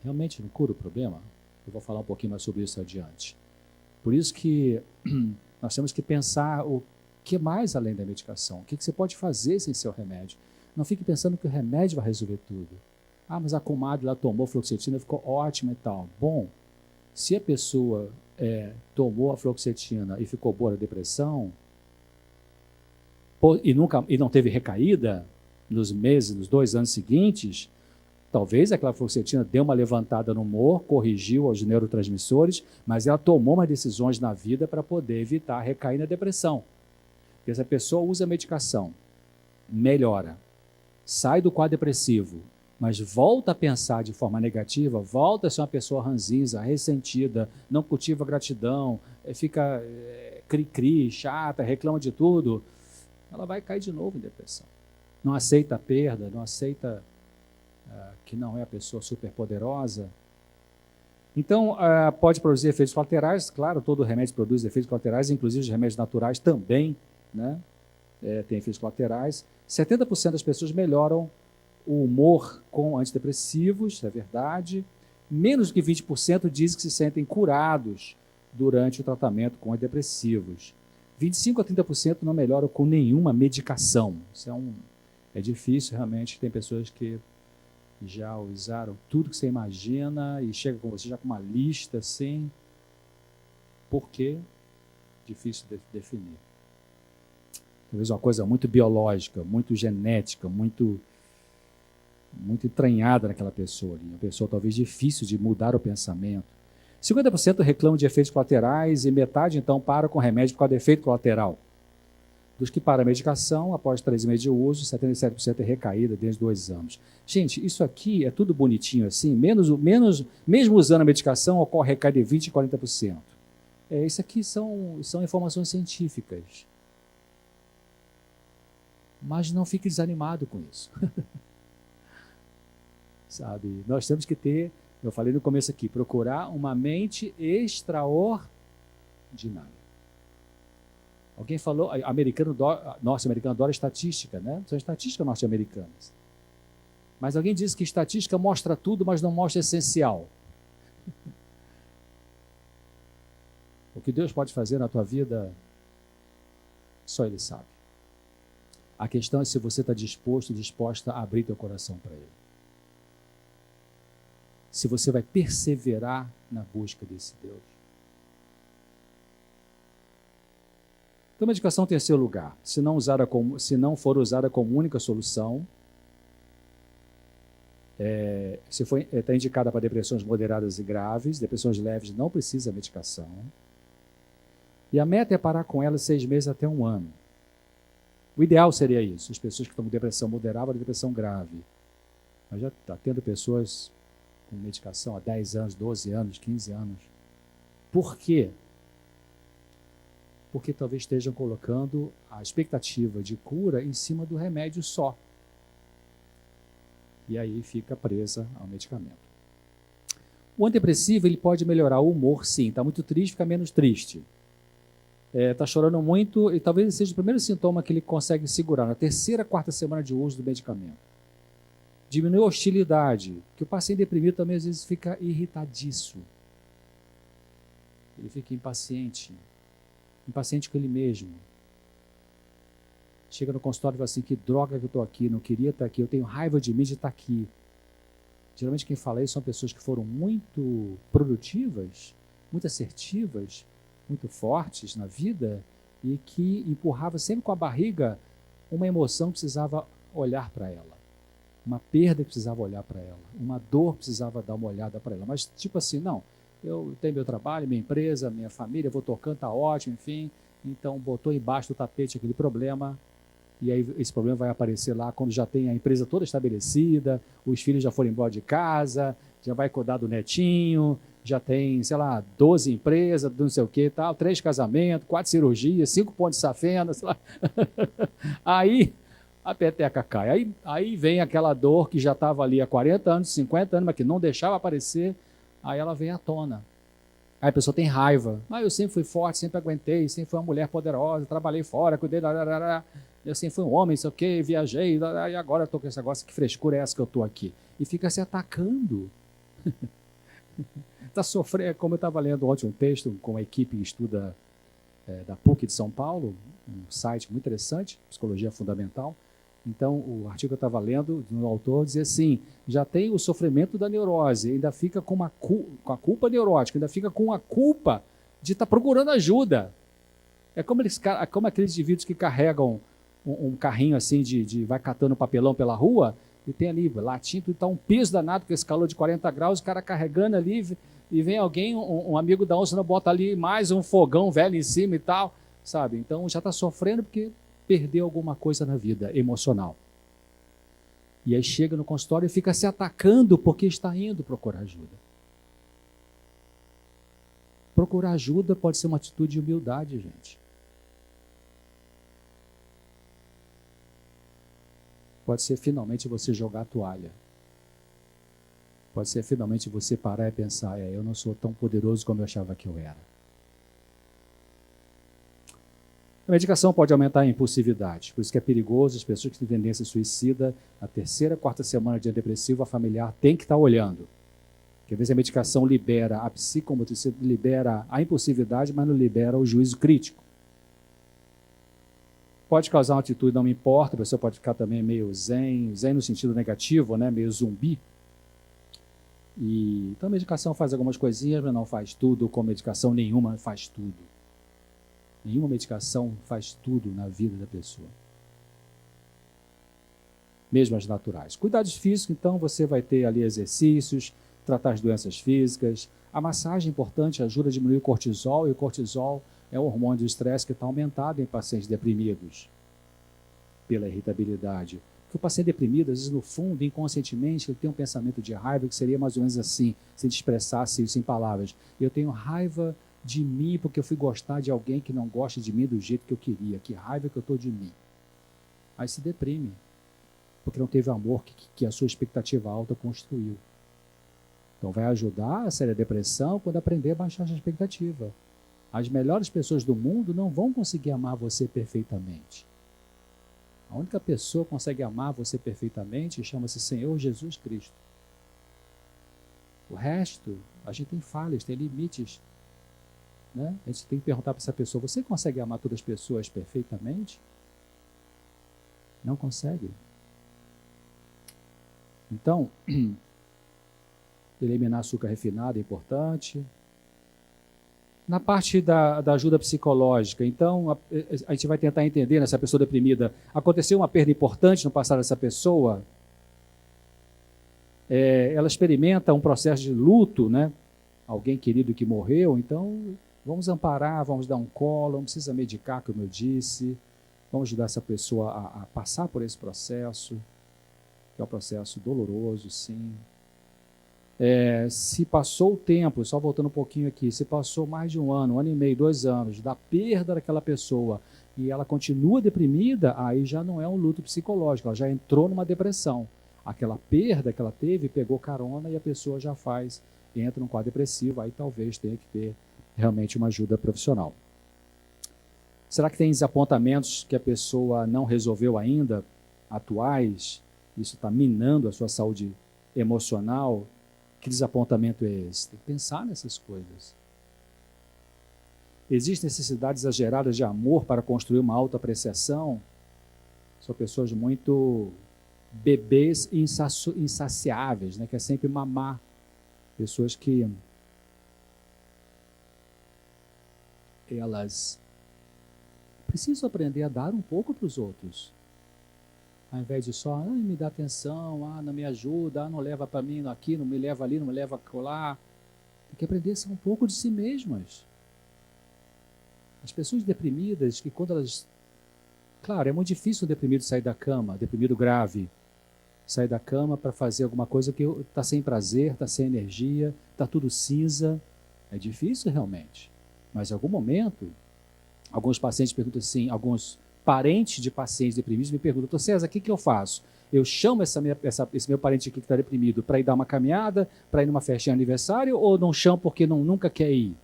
Realmente não cura o problema? Eu vou falar um pouquinho mais sobre isso adiante. Por isso que nós temos que pensar o que mais além da medicação. O que você pode fazer sem seu remédio? Não fique pensando que o remédio vai resolver tudo. Ah, mas a comadre lá tomou fluoxetina, ficou ótima e tal. Bom, se a pessoa tomou a fluoxetina e ficou boa da depressão, e não teve recaída nos 2 anos seguintes, talvez aquela fluoxetina deu uma levantada no humor, corrigiu os neurotransmissores, mas ela tomou umas decisões na vida para poder evitar recair na depressão. Porque se a pessoa usa a medicação, melhora, sai do quadro depressivo, mas volta a pensar de forma negativa, volta a ser uma pessoa ranzinza, ressentida, não cultiva gratidão, fica cri-cri, chata, reclama de tudo, ela vai cair de novo em depressão. Não aceita a perda, não aceita que não é a pessoa superpoderosa. Então, pode produzir efeitos colaterais, claro, todo remédio produz efeitos colaterais, inclusive os remédios naturais também, né? Tem efeitos colaterais. 70% das pessoas melhoram o humor com antidepressivos, é verdade. Menos do que 20% dizem que se sentem curados durante o tratamento com antidepressivos. 25% a 30% não melhoram com nenhuma medicação. Isso é difícil, realmente. Tem pessoas que já usaram tudo que você imagina e chega com você já com uma lista assim. Por quê? Difícil de definir. Talvez uma coisa muito biológica, muito genética, muito entranhada naquela pessoa ali. Uma pessoa talvez difícil de mudar o pensamento. 50% reclamam de efeitos colaterais e metade, então, para com remédio por causa de efeito colateral. Dos que param a medicação, após 3 meses de uso, 77% é recaída desde 2 anos. Gente, isso aqui é tudo bonitinho assim, mesmo usando a medicação, ocorre recaída de 20% e 40%. Isso aqui são informações científicas. Mas não fique desanimado com isso. Sabe? Nós temos que ter, eu falei no começo aqui, procurar uma mente extraordinária. Alguém falou, norte-americano adora estatística, né? São estatísticas norte-americanas. Mas alguém disse que estatística mostra tudo, mas não mostra o essencial. O que Deus pode fazer na tua vida, só Ele sabe. A questão é se você está disposta a abrir teu coração para Ele. Se você vai perseverar na busca desse Deus. Então, a medicação tem seu lugar. Se não for usada como única solução, está indicada para depressões moderadas e graves, depressões leves não precisa de medicação. E a meta é parar com ela 6 meses até 1 ano. O ideal seria isso, as pessoas que estão com depressão moderada ou depressão grave. Mas já está tendo pessoas com medicação há 10 anos, 12 anos, 15 anos. Por quê? Porque talvez estejam colocando a expectativa de cura em cima do remédio só. E aí fica presa ao medicamento. O antidepressivo ele pode melhorar o humor, sim. Está muito triste, fica menos triste. Está chorando muito e talvez seja o primeiro sintoma que ele consegue segurar na 3ª, 4ª semana de uso do medicamento. Diminui a hostilidade, que o paciente deprimido também às vezes fica irritadiço. Ele fica impaciente com ele mesmo. Chega no consultório e fala assim, que droga que eu estou aqui, não queria estar aqui, eu tenho raiva de mim de estar aqui. Geralmente quem fala isso são pessoas que foram muito produtivas, muito assertivas, muito fortes na vida e que empurrava sempre com a barriga uma emoção que precisava olhar para ela. Uma perda que precisava olhar para ela. Uma dor que precisava dar uma olhada para ela. Mas tipo assim, não, eu tenho meu trabalho, minha empresa, minha família, vou tocando, está ótimo, enfim. Então botou embaixo do tapete aquele problema e aí esse problema vai aparecer lá quando já tem a empresa toda estabelecida, os filhos já foram embora de casa, já vai cuidar do netinho, já tem, 12 empresas, não sei o que, tal, 3 casamentos, 4 cirurgias, 5 pontos de safena, sei lá. Aí a peteca cai. Aí vem aquela dor que já estava ali há 40 anos, 50 anos, mas que não deixava aparecer, aí ela vem à tona. Aí a pessoa tem raiva. Eu sempre fui forte, sempre aguentei, sempre fui uma mulher poderosa, trabalhei fora, cuidei, eu sempre fui um homem, sei o que, viajei, e agora eu estou com esse negócio, que frescura é essa que eu estou aqui? E fica se atacando. Está sofrendo, como eu estava lendo ontem um texto com a equipe que estuda da PUC de São Paulo, um site muito interessante, Psicologia Fundamental. Então, o artigo que eu estava lendo, do autor, dizia assim, já tem o sofrimento da neurose, ainda fica com a culpa neurótica, ainda fica com a culpa de estar procurando ajuda. É como aqueles indivíduos que carregam um carrinho assim, vai catando papelão pela rua, e tem ali latinha, está um peso danado com esse calor de 40 graus, o cara carregando ali, e vem alguém, um amigo da onça, bota ali mais um fogão velho em cima e tal, sabe? Então já está sofrendo porque perdeu alguma coisa na vida emocional. E aí chega no consultório e fica se atacando porque está indo procurar ajuda. Procurar ajuda pode ser uma atitude de humildade, gente. Pode ser finalmente você jogar a toalha. Pode ser finalmente você parar e pensar, eu não sou tão poderoso como eu achava que eu era. A medicação pode aumentar a impulsividade, por isso que é perigoso, as pessoas que têm tendência suicida, na 3ª, 4ª semana de antidepressivo, a familiar tem que estar olhando. Porque às vezes a medicação libera a psicomotricidade, libera a impulsividade, mas não libera o juízo crítico. Pode causar uma atitude, não me importa, a pessoa pode ficar também meio zen no sentido negativo, né? Meio zumbi. Então a medicação faz algumas coisinhas, mas não faz tudo, com medicação nenhuma faz tudo. Nenhuma medicação faz tudo na vida da pessoa. Mesmo as naturais. Cuidados físicos, então, você vai ter ali exercícios, tratar as doenças físicas. A massagem é importante, ajuda a diminuir o cortisol, e o cortisol é um hormônio do estresse que está aumentado em pacientes deprimidos pela irritabilidade. Porque o paciente deprimido, às vezes, no fundo, inconscientemente, ele tem um pensamento de raiva que seria mais ou menos assim, se a gente expressasse isso em palavras. Eu tenho raiva de mim porque eu fui gostar de alguém que não gosta de mim do jeito que eu queria. Que raiva que eu estou de mim. Aí se deprime, porque não teve o amor que a sua expectativa alta construiu. Então vai ajudar a sair da depressão quando aprender a baixar a expectativa. As melhores pessoas do mundo não vão conseguir amar você perfeitamente. A única pessoa que consegue amar você perfeitamente chama-se Senhor Jesus Cristo. O resto, a gente tem falhas, tem limites. Né? A gente tem que perguntar para essa pessoa, você consegue amar todas as pessoas perfeitamente? Não consegue. Então, eliminar açúcar refinado é importante. Na parte da ajuda psicológica, então, a gente vai tentar entender nessa pessoa deprimida, aconteceu uma perda importante no passado dessa pessoa, ela experimenta um processo de luto, né? Alguém querido que morreu, então vamos amparar, vamos dar um colo, não precisa medicar, como eu disse, vamos ajudar essa pessoa a passar por esse processo, que é um processo doloroso, sim. Se passou o tempo, só voltando um pouquinho aqui, se passou mais de um ano e meio, 2 anos, da perda daquela pessoa e ela continua deprimida, aí já não é um luto psicológico, ela já entrou numa depressão. Aquela perda que ela teve, pegou carona e a pessoa já entra num quadro depressivo, aí talvez tenha que ter realmente uma ajuda profissional. Será que tem desapontamentos que a pessoa não resolveu ainda, atuais? Isso está minando a sua saúde emocional? Que desapontamento é esse? Tem que pensar nessas coisas. Existem necessidades exageradas de amor para construir uma autoapreciação? São pessoas muito bebês insaciáveis, né? Que é sempre mamar. Pessoas que elas precisam aprender a dar um pouco para os outros. Ao invés de só, me dá atenção, não me ajuda, não leva para mim aqui, não me leva ali, não me leva lá. Tem que aprender a ser um pouco de si mesmas. As pessoas deprimidas, que quando elas... Claro, é muito difícil o deprimido sair da cama, deprimido grave, sair da cama para fazer alguma coisa que está sem prazer, está sem energia, está tudo cinza. É difícil realmente. Mas em algum momento, alguns pacientes perguntam assim, alguns parentes de pacientes deprimidos me perguntam, César, o que eu faço? Eu chamo esse meu parente aqui que está deprimido para ir dar uma caminhada, para ir numa festinha de aniversário, ou não chamo porque nunca quer ir?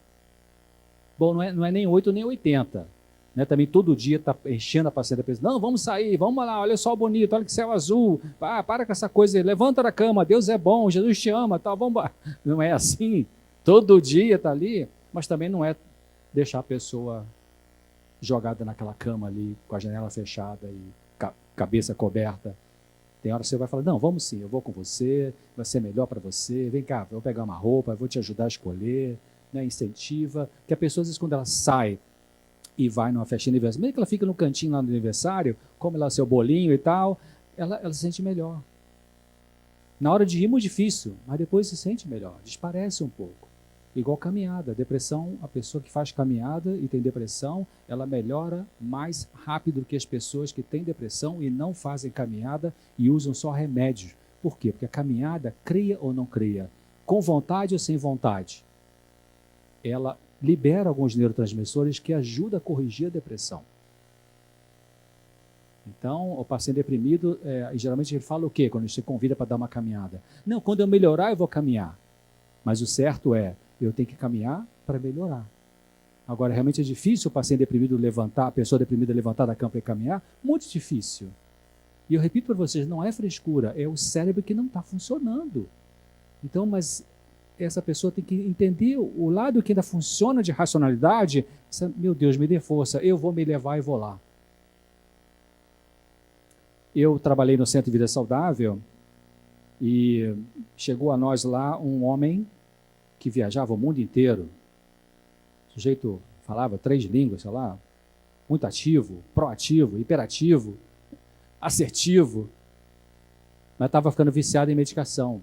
Bom, não é nem 8 nem 80. Né? Também todo dia está enchendo a paciente da pessoa, não, vamos sair, vamos lá, olha só bonito, olha que céu azul, para com essa coisa, levanta da cama, Deus é bom, Jesus te ama, tá, vamos embora. Não é assim, todo dia está ali, mas também não é deixar a pessoa jogada naquela cama ali, com a janela fechada e cabeça coberta. Tem hora que você vai falar, não, vamos sim, eu vou com você, vai ser melhor para você, vem cá, vou pegar uma roupa, vou te ajudar a escolher, né, incentiva, que a pessoa, às vezes, quando ela sai e vai numa festinha de aniversário, mesmo que ela fica no cantinho lá no aniversário, come lá seu bolinho e tal, ela se sente melhor. Na hora de rir, muito difícil, mas depois se sente melhor, desparece um pouco. Igual caminhada, depressão, a pessoa que faz caminhada e tem depressão, ela melhora mais rápido do que as pessoas que têm depressão e não fazem caminhada e usam só remédios. Por quê? Porque a caminhada, cria ou não cria, com vontade ou sem vontade, ela libera alguns neurotransmissores que ajudam a corrigir a depressão. Então, o paciente deprimido, geralmente ele fala o quê quando você convida para dar uma caminhada? Não, quando eu melhorar eu vou caminhar. Mas o certo é, eu tenho que caminhar para melhorar. Agora, realmente é difícil o paciente deprimido levantar, a pessoa deprimida levantar da cama e caminhar? Muito difícil. E eu repito para vocês, não é frescura, é o cérebro que não está funcionando. Então, mas essa pessoa tem que entender o lado que ainda funciona de racionalidade. Meu Deus, me dê força, eu vou me levar e vou lá. Eu trabalhei no Centro de Vida Saudável e chegou a nós lá um homem que viajava o mundo inteiro. O sujeito falava 3 línguas, sei lá, muito ativo, proativo, hiperativo, assertivo, mas estava ficando viciado em medicação.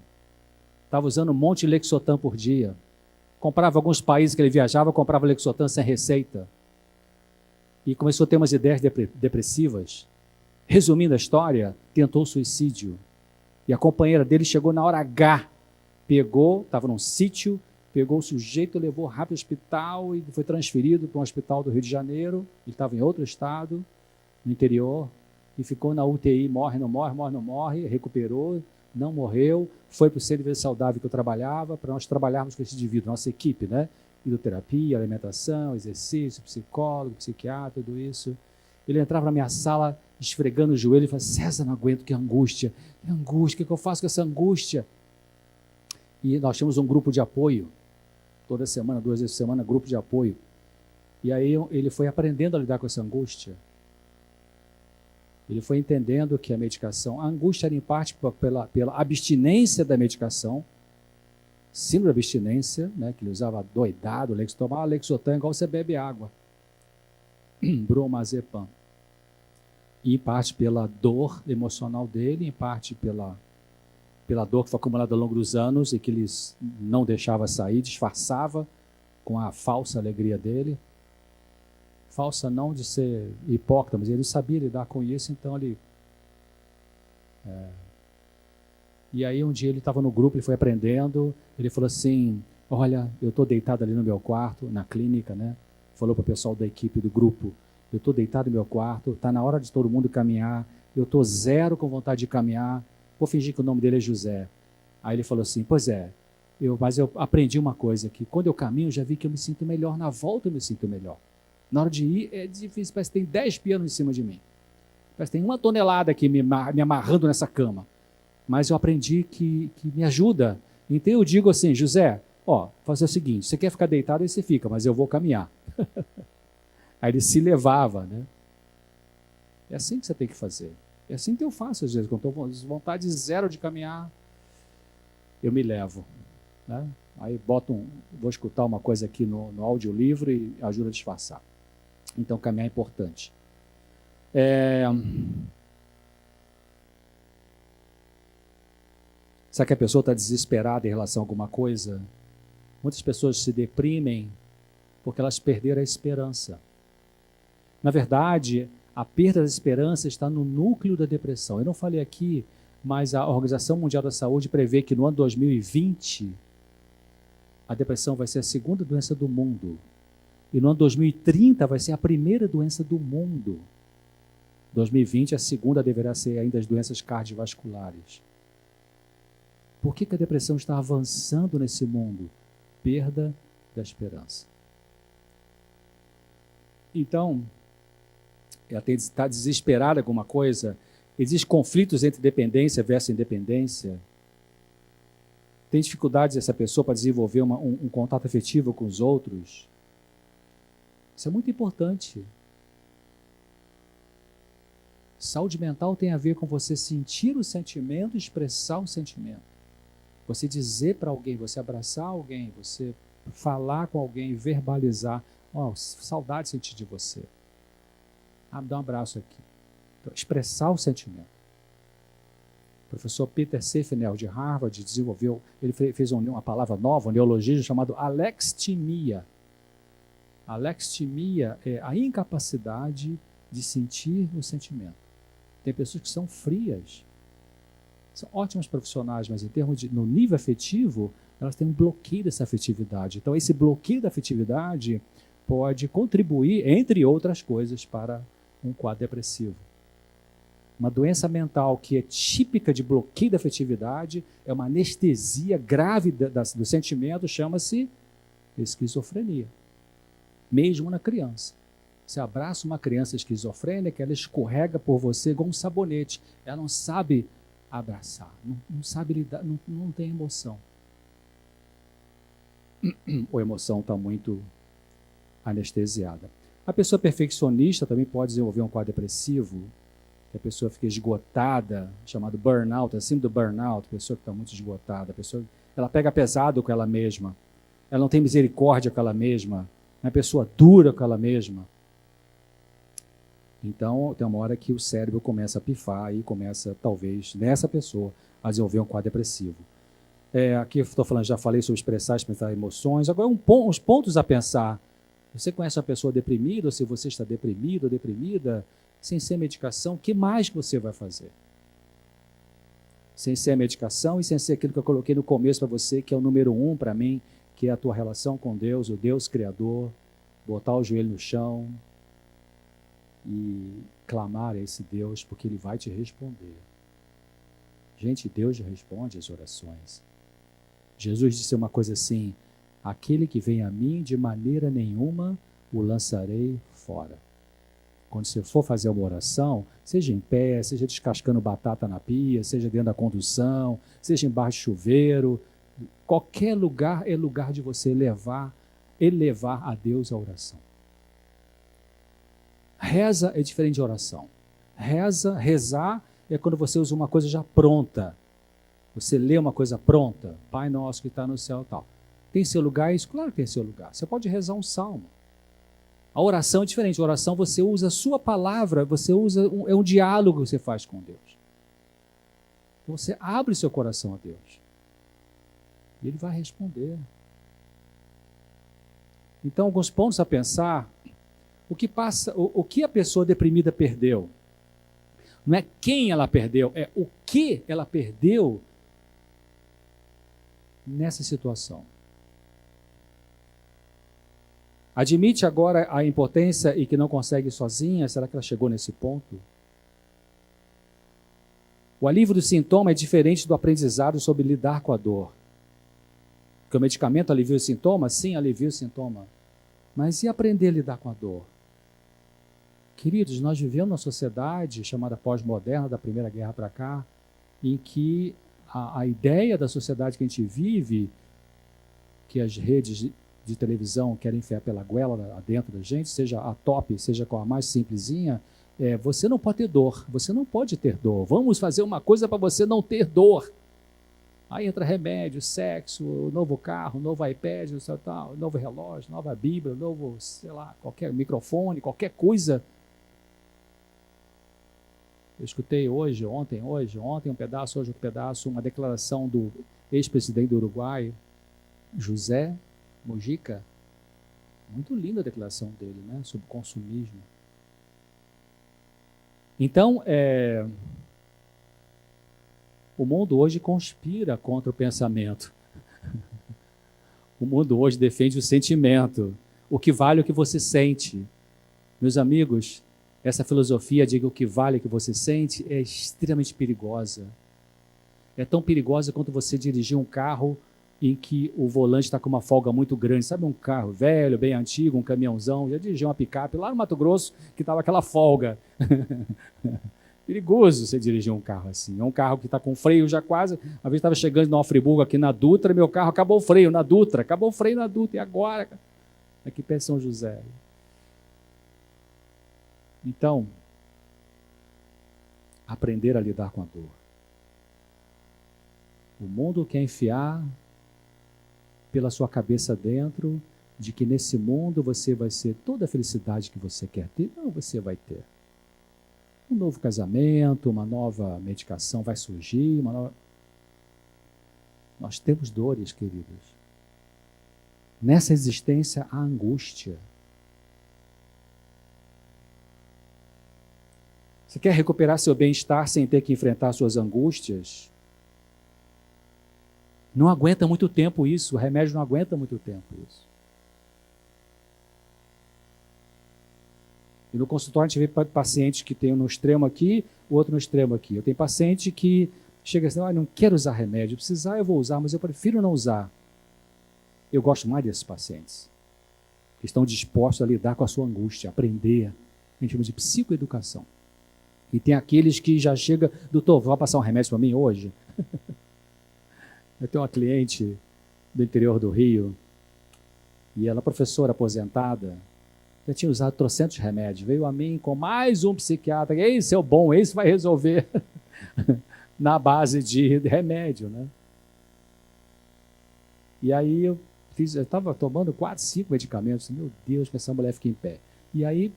Estava usando um monte de Lexotan por dia. Comprava alguns países que ele viajava, comprava Lexotan sem receita. E começou a ter umas ideias depressivas. Resumindo a história, tentou suicídio. E a companheira dele chegou na hora H. Pegou, estava num sítio, pegou o sujeito, levou rápido ao hospital e foi transferido para um hospital do Rio de Janeiro. Ele estava em outro estado, no interior, e ficou na UTI, morre, não morre, recuperou, não morreu, foi para o Centro de Vida Saudável que eu trabalhava, para nós trabalharmos com esse indivíduo, nossa equipe, né? Hidroterapia, alimentação, exercício, psicólogo, psiquiatra, tudo isso. Ele entrava na minha sala, esfregando o joelho, e falava: César, não aguento, que angústia, o que eu faço com essa angústia? E nós tínhamos um grupo de apoio, toda semana, 2 vezes por semana, grupo de apoio. E aí ele foi aprendendo a lidar com essa angústia. Ele foi entendendo que a medicação, a angústia era em parte pela abstinência da medicação, síndrome da abstinência, né, que ele usava doidado, tomava Lexotan igual você bebe água, bromazepam. E em parte pela dor emocional dele, em parte pela dor que foi acumulada ao longo dos anos e que ele não deixava sair, disfarçava com a falsa alegria dele. Falsa não de ser hipócrita, mas ele sabia lidar com isso, então ele... E aí um dia ele estava no grupo, ele foi aprendendo, ele falou assim: olha, eu estou deitado ali no meu quarto, na clínica, né? Falou para o pessoal da equipe do grupo: eu estou deitado no meu quarto, está na hora de todo mundo caminhar, eu estou zero com vontade de caminhar, vou fingir que o nome dele é José. Aí ele falou assim: pois é, mas eu aprendi uma coisa, que quando eu caminho, eu já vi que eu me sinto melhor, na volta eu me sinto melhor. Na hora de ir é difícil, parece que tem 10 pianos em cima de mim. Parece que tem 1 tonelada aqui me amarrando nessa cama. Mas eu aprendi que me ajuda. Então eu digo assim: José, fazer o seguinte, você quer ficar deitado, aí você fica, mas eu vou caminhar. Aí ele se levava, né? É assim que você tem que fazer. É assim que eu faço às vezes, quando estou com vontade zero de caminhar, eu me levo, né? Aí vou escutar uma coisa aqui no audiolivro e ajuda a disfarçar. Então caminhar é importante. Será que a pessoa está desesperada em relação a alguma coisa? Muitas pessoas se deprimem porque elas perderam a esperança. Na verdade, a perda da esperança está no núcleo da depressão. Eu não falei aqui, mas a Organização Mundial da Saúde prevê que no ano 2020 a depressão vai ser a 2ª doença do mundo. E no ano 2030 vai ser a 1ª doença do mundo. 2020, a 2ª deverá ser ainda as doenças cardiovasculares. Por que a depressão está avançando nesse mundo? Perda da esperança. Então, ela está desesperada com alguma coisa? Existem conflitos entre dependência versus independência? Tem dificuldades essa pessoa para desenvolver um contato afetivo com os outros? Isso é muito importante. Saúde mental tem a ver com você sentir o sentimento e expressar o sentimento. Você dizer para alguém, você abraçar alguém, você falar com alguém, verbalizar: saudade de sentir de você. Me dá um abraço aqui. Então, expressar o sentimento. O professor Peter Safenel, de Harvard, desenvolveu, ele fez uma palavra nova, um neologismo chamado alextimia. Alextimia é a incapacidade de sentir o sentimento. Tem pessoas que são frias, são ótimas profissionais, mas em termos no nível afetivo, elas têm um bloqueio dessa afetividade. Então, esse bloqueio da afetividade pode contribuir, entre outras coisas, para um quadro depressivo. Uma doença mental que é típica de bloqueio da afetividade, é uma anestesia grave do sentimento, chama-se esquizofrenia. Mesmo na criança. Você abraça uma criança esquizofrênica, ela escorrega por você igual um sabonete. Ela não sabe abraçar, não sabe lidar, não tem emoção. ou a emoção está muito anestesiada. A pessoa perfeccionista também pode desenvolver um quadro depressivo, que a pessoa fica esgotada, chamado burnout, acima do burnout, a pessoa que está muito esgotada, a pessoa, ela pega pesado com ela mesma, ela não tem misericórdia com ela mesma, é uma pessoa dura com ela mesma. Então, tem uma hora que o cérebro começa a pifar e começa, talvez, nessa pessoa, a desenvolver um quadro depressivo. Aqui eu estou falando, já falei sobre expressar emoções. Agora, uns pontos a pensar. Você conhece uma pessoa deprimida, ou se você está deprimido ou deprimida, sem ser medicação, o que mais que você vai fazer? Sem ser a medicação e sem ser aquilo que eu coloquei no começo para você, que é o número 1 para mim, que é a tua relação com Deus, o Deus Criador, botar o joelho no chão e clamar a esse Deus, porque Ele vai te responder. Gente, Deus responde as orações. Jesus disse uma coisa assim: aquele que vem a mim, de maneira nenhuma o lançarei fora. Quando você for fazer uma oração, seja em pé, seja descascando batata na pia, seja dentro da condução, seja embaixo de chuveiro, qualquer lugar é lugar de você elevar a Deus a oração. Reza é diferente de oração. Rezar é quando você usa uma coisa já pronta. Você lê uma coisa pronta, Pai Nosso que está no céu e tal. Tem seu lugar isso? Claro que tem seu lugar. Você pode rezar um salmo. A oração é diferente. A oração você usa a sua palavra, você usa é um diálogo que você faz com Deus. Então você abre seu coração a Deus. E Ele vai responder. Então, alguns pontos a pensar. O que a pessoa deprimida perdeu? Não é quem ela perdeu, é o que ela perdeu nessa situação. Admite agora a impotência e que não consegue sozinha? Será que ela chegou nesse ponto? O alívio do sintoma é diferente do aprendizado sobre lidar com a dor. Porque o medicamento alivia o sintoma? Sim, alivia o sintoma. Mas e aprender a lidar com a dor? Queridos, nós vivemos numa sociedade chamada pós-moderna, da Primeira Guerra para cá, em que a ideia da sociedade que a gente vive, que as redes de televisão querem enfiar pela goela dentro da gente, seja a top, seja com a mais simplesinha, você não pode ter dor, você não pode ter dor. Vamos fazer uma coisa para você não ter dor. Aí entra remédio, sexo, novo carro, novo iPad, novo relógio, nova Bíblia, novo, sei lá, qualquer microfone, qualquer coisa. Eu escutei ontem um pedaço, hoje outro pedaço, uma declaração do ex-presidente do Uruguai, José Mujica. Muito linda a declaração dele, né, sobre consumismo. Então, o mundo hoje conspira contra o pensamento. O mundo hoje defende o sentimento. O que vale é o que você sente. Meus amigos, essa filosofia de que o que vale é o que você sente é extremamente perigosa. É tão perigosa quanto você dirigir um carro em que o volante está com uma folga muito grande. Sabe, um carro velho, bem antigo, um caminhãozão. Já dirigi uma picape lá no Mato Grosso que estava aquela folga. Perigoso você dirigir um carro assim. É um carro que está com freio já quase. Uma vez estava chegando em Nova Friburgo aqui na Dutra, meu carro acabou o freio na Dutra. E agora? Aqui perto de São José. Então, aprender a lidar com a dor. O mundo quer enfiar pela sua cabeça dentro de que nesse mundo você vai ser toda a felicidade que você quer ter. Não, você vai ter. Um novo casamento, uma nova medicação vai surgir, Nós temos dores, queridos. Nessa existência há angústia. Você quer recuperar seu bem-estar sem ter que enfrentar suas angústias? Não aguenta muito tempo isso, o remédio não aguenta muito tempo isso. E no consultório a gente vê pacientes que tem um no extremo aqui, o outro no extremo aqui. Eu tenho paciente que chega assim, não quero usar remédio, precisar eu vou usar, mas eu prefiro não usar. Eu gosto mais desses pacientes, que estão dispostos a lidar com a sua angústia, aprender. A gente chama de psicoeducação. E tem aqueles que já chegam, doutor, vai passar um remédio para mim hoje? Eu tenho uma cliente do interior do Rio, E ela, professora aposentada, já tinha usado trocentos remédios. Veio a mim com mais um psiquiatra. Esse é o bom, esse vai resolver. Na base de remédio, né? E aí eu estava tomando 4, 5 medicamentos. Meu Deus, que essa mulher fica em pé. E aí,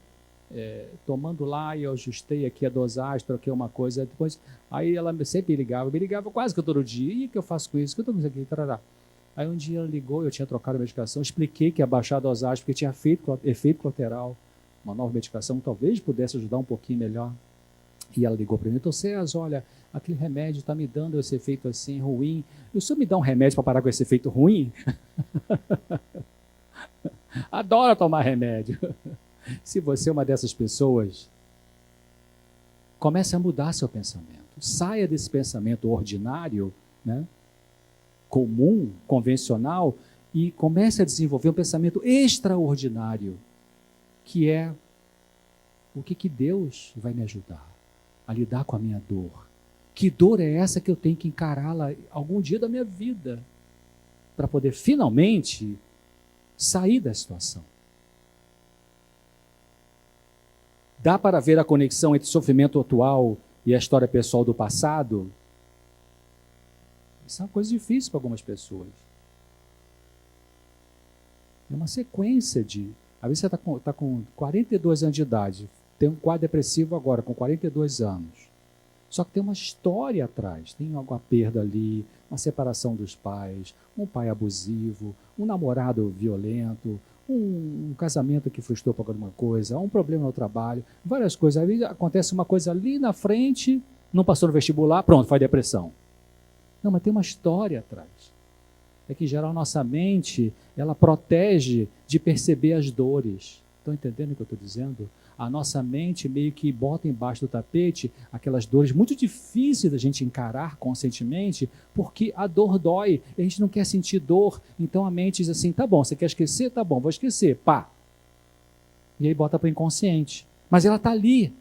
tomando lá, eu ajustei aqui a dosagem, troquei uma coisa. Depois, aí ela sempre me ligava quase que todo dia. E o que eu faço com isso? O que eu estou com isso aqui? Tarará. Aí um dia ela ligou, eu tinha trocado a medicação, expliquei que ia baixar a dosagem, porque tinha efeito colateral. Uma nova medicação talvez pudesse ajudar um pouquinho melhor. E ela ligou para mim, então César, olha, aquele remédio está me dando esse efeito assim, ruim. E o senhor me dá um remédio para parar com esse efeito ruim? Adoro tomar remédio. Se você é uma dessas pessoas, comece a mudar seu pensamento. Saia desse pensamento ordinário, né, comum, convencional, e comece a desenvolver um pensamento extraordinário, que é o que Deus vai me ajudar a lidar com a minha dor. Que dor é essa que eu tenho que encará-la algum dia da minha vida para poder finalmente sair da situação? Dá para ver a conexão entre o sofrimento atual e a história pessoal do passado? Isso é uma coisa difícil para algumas pessoas. É uma sequência de... Às vezes você está com 42 anos de idade, tem um quadro depressivo agora, com 42 anos. Só que tem uma história atrás. Tem alguma perda ali, uma separação dos pais, um pai abusivo, um namorado violento, um casamento que frustrou por alguma coisa, um problema no trabalho, várias coisas. Aí acontece uma coisa ali na frente, não passou no vestibular, pronto, foi depressão. Não, mas tem uma história atrás. É que, em geral, nossa mente, ela protege de perceber as dores. Estão entendendo o que eu estou dizendo? A nossa mente meio que bota embaixo do tapete aquelas dores muito difíceis da gente encarar conscientemente, porque a dor dói, e a gente não quer sentir dor, então a mente diz assim, tá bom, você quer esquecer? Tá bom, vou esquecer, pá. E aí bota para o inconsciente. Mas ela está ali,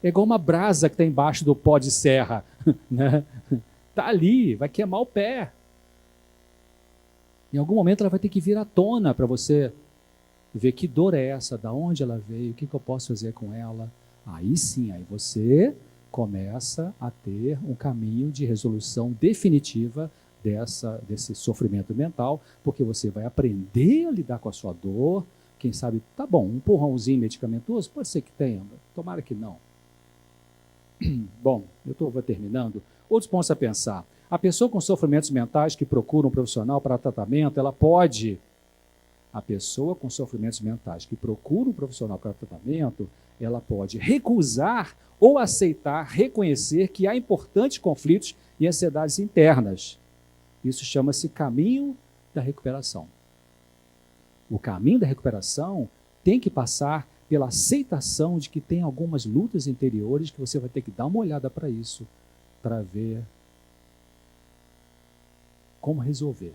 é igual uma brasa que está embaixo do pó de serra, né? Está ali, vai queimar o pé. Em algum momento ela vai ter que vir à tona para você ver que dor é essa, da onde ela veio, o que eu posso fazer com ela. Aí sim, aí você começa a ter um caminho de resolução definitiva desse sofrimento mental, porque você vai aprender a lidar com a sua dor. Quem sabe, tá bom, um empurrãozinho medicamentoso, pode ser que tenha, tomara que não. Bom, vou terminando. Outros pontos a pensar. A pessoa com sofrimentos mentais que procura um profissional para tratamento, a pessoa com sofrimentos mentais que procura um profissional para tratamento, ela pode recusar ou aceitar, reconhecer que há importantes conflitos e ansiedades internas. Isso chama-se caminho da recuperação. O caminho da recuperação tem que passar pela aceitação de que tem algumas lutas interiores que você vai ter que dar uma olhada para isso, para ver como resolver.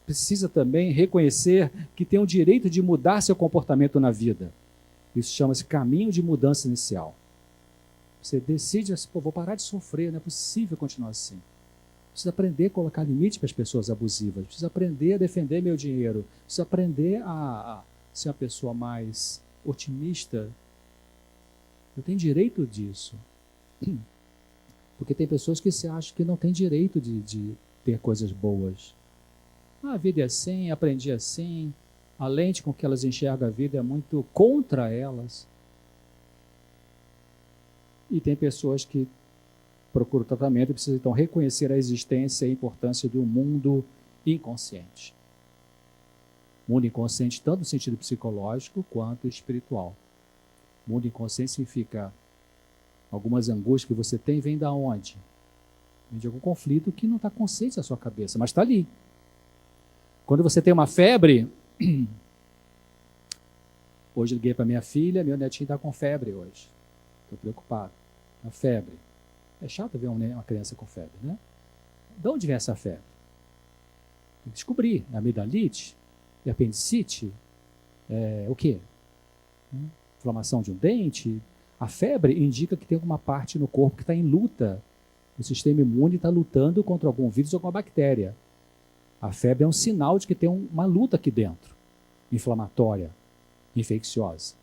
Precisa também reconhecer que tem o direito de mudar seu comportamento na vida. Isso chama-se caminho de mudança inicial. Você decide assim, vou parar de sofrer, não é possível continuar assim. Precisa aprender a colocar limite para as pessoas abusivas, precisa aprender a defender meu dinheiro, precisa aprender a ser uma pessoa mais otimista. Eu tenho direito disso. Porque tem pessoas que se acham que não têm direito de ter coisas boas. A vida é assim, aprendi assim, a lente com que elas enxergam a vida é muito contra elas. E tem pessoas que procuram tratamento e precisam então reconhecer a existência e a importância do mundo inconsciente. Mundo inconsciente tanto no sentido psicológico quanto espiritual. Mundo inconsciente significa algumas angústias que você tem, vem da onde? Vem de algum conflito que não está consciente da sua cabeça, mas está ali. Quando você tem uma febre, hoje liguei para minha filha, meu netinho está com febre hoje. Estou preocupado. A febre. É chato ver uma criança com febre, né? De onde vem essa febre? Tem que descobrir. É amidalite? É apendicite? É o quê? Inflamação de um dente? A febre indica que tem alguma parte no corpo que está em luta. O sistema imune está lutando contra algum vírus ou alguma bactéria. A febre é um sinal de que tem uma luta aqui dentro, inflamatória, infecciosa.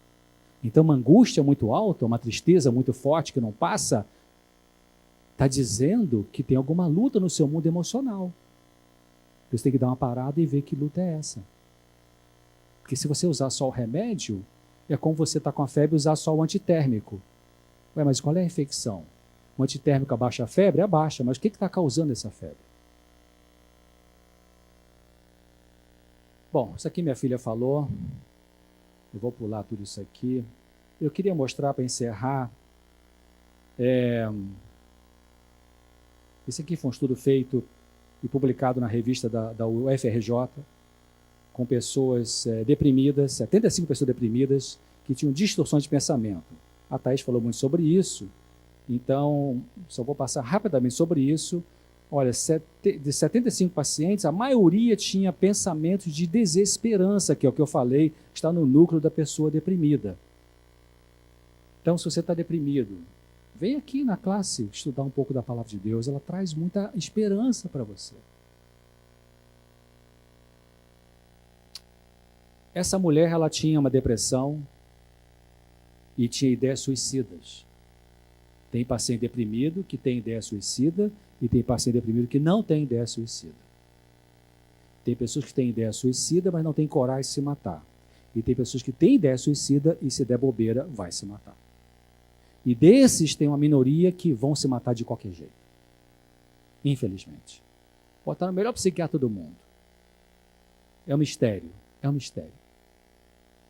Então, uma angústia muito alta, uma tristeza muito forte que não passa, está dizendo que tem alguma luta no seu mundo emocional. Você tem que dar uma parada e ver que luta é essa. Porque se você usar só o remédio, é como você está com a febre e usar só o antitérmico. Ué, mas qual é a infecção? O antitérmico abaixa a febre? Abaixa, mas o que está causando essa febre? Bom, isso aqui minha filha falou. Eu vou pular tudo isso aqui. Eu queria mostrar para encerrar. Esse aqui foi um estudo feito e publicado na revista da UFRJ, com pessoas deprimidas, 75 pessoas deprimidas, que tinham distorções de pensamento. A Thaís falou muito sobre isso, então só vou passar rapidamente sobre isso. Olha, de 75 pacientes, a maioria tinha pensamentos de desesperança, que é o que eu falei, está no núcleo da pessoa deprimida. Então, se você está deprimido, vem aqui na classe estudar um pouco da Palavra de Deus, ela traz muita esperança para você. Essa mulher, ela tinha uma depressão e tinha ideias suicidas. Tem paciente deprimido que tem ideia suicida e tem paciente deprimido que não tem ideia suicida. Tem pessoas que têm ideia suicida, mas não têm coragem de se matar. E tem pessoas que têm ideia suicida e, se der bobeira, vai se matar. E desses tem uma minoria que vão se matar de qualquer jeito. Infelizmente. Botar no melhor psiquiatra do mundo. É um mistério. É um mistério.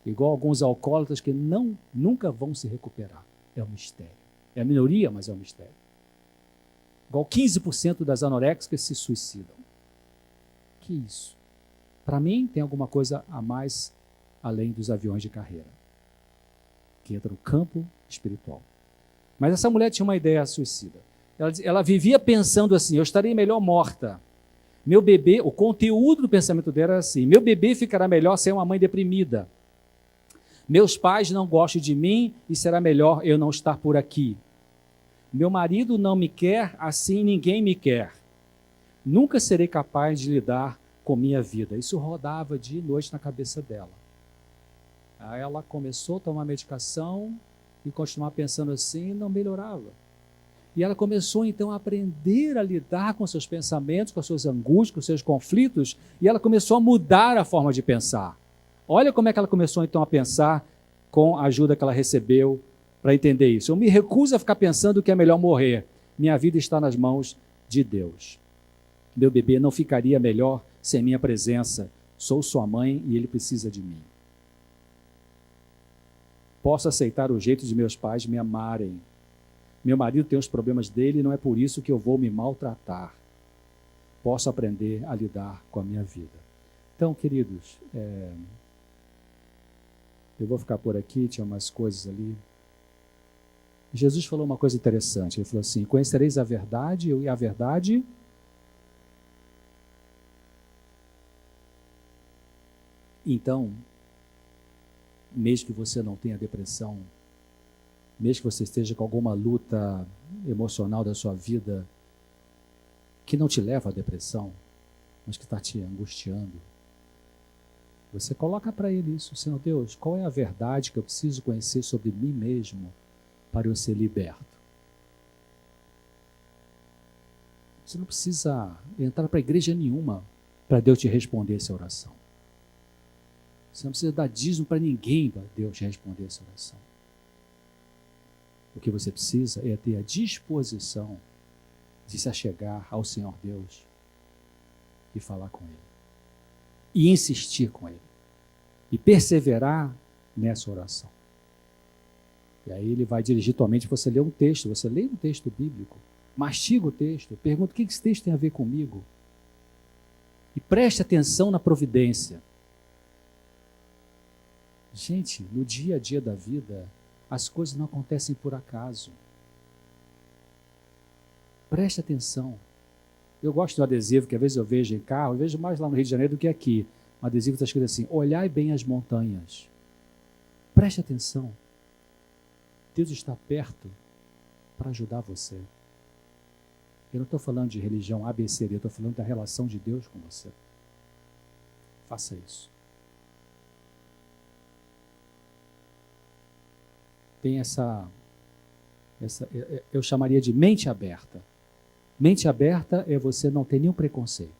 Igual alguns alcoólatras que nunca vão se recuperar. É um mistério. É a minoria, mas é um mistério. Igual 15% das anoréxicas se suicidam. Que isso? Para mim, tem alguma coisa a mais além dos aviões de carreira, que entra no campo espiritual. Mas essa mulher tinha uma ideia suicida. Ela vivia pensando assim, eu estarei melhor morta. Meu bebê, o conteúdo do pensamento dela era assim, meu bebê ficará melhor sem uma mãe deprimida. Meus pais não gostam de mim e será melhor eu não estar por aqui. Meu marido não me quer, assim ninguém me quer. Nunca serei capaz de lidar com minha vida. Isso rodava dia e noite na cabeça dela. Aí ela começou a tomar medicação e continuar pensando assim, não melhorava. E ela começou então a aprender a lidar com seus pensamentos, com as suas angústias, com os seus conflitos, e ela começou a mudar a forma de pensar. Olha como é que ela começou então a pensar com a ajuda que ela recebeu para entender isso. Eu me recuso a ficar pensando que é melhor morrer. Minha vida está nas mãos de Deus. Meu bebê não ficaria melhor sem minha presença. Sou sua mãe e ele precisa de mim. Posso aceitar o jeito de meus pais me amarem. Meu marido tem os problemas dele e não é por isso que eu vou me maltratar. Posso aprender a lidar com a minha vida. Então, queridos, eu vou ficar por aqui, tinha umas coisas ali. Jesus falou uma coisa interessante, ele falou assim, conhecereis a verdade e a verdade então, mesmo que você não tenha depressão, mesmo que você esteja com alguma luta emocional da sua vida que não te leva à depressão, mas que está te angustiando, você coloca para ele isso, Senhor Deus, qual é a verdade que eu preciso conhecer sobre mim mesmo para eu ser liberto? Você não precisa entrar para a igreja nenhuma para Deus te responder essa oração. Você não precisa dar dízimo para ninguém para Deus te responder essa oração. O que você precisa é ter a disposição de se achegar ao Senhor Deus e falar com Ele. E insistir com Ele. E perseverar nessa oração. E aí Ele vai dirigir tua mente, você lê um texto, você lê um texto bíblico, mastiga o texto, pergunta o que esse texto tem a ver comigo. E preste atenção na providência. Gente, no dia a dia da vida, as coisas não acontecem por acaso. Preste atenção. Eu gosto de um adesivo que às vezes eu vejo em carro, eu vejo mais lá no Rio de Janeiro do que aqui. Um adesivo que está escrito assim, olhai bem as montanhas. Preste atenção. Deus está perto para ajudar você. Eu não estou falando de religião ABCD, eu estou falando da relação de Deus com você. Faça isso. Tem eu chamaria de mente aberta. Mente aberta é você não ter nenhum preconceito.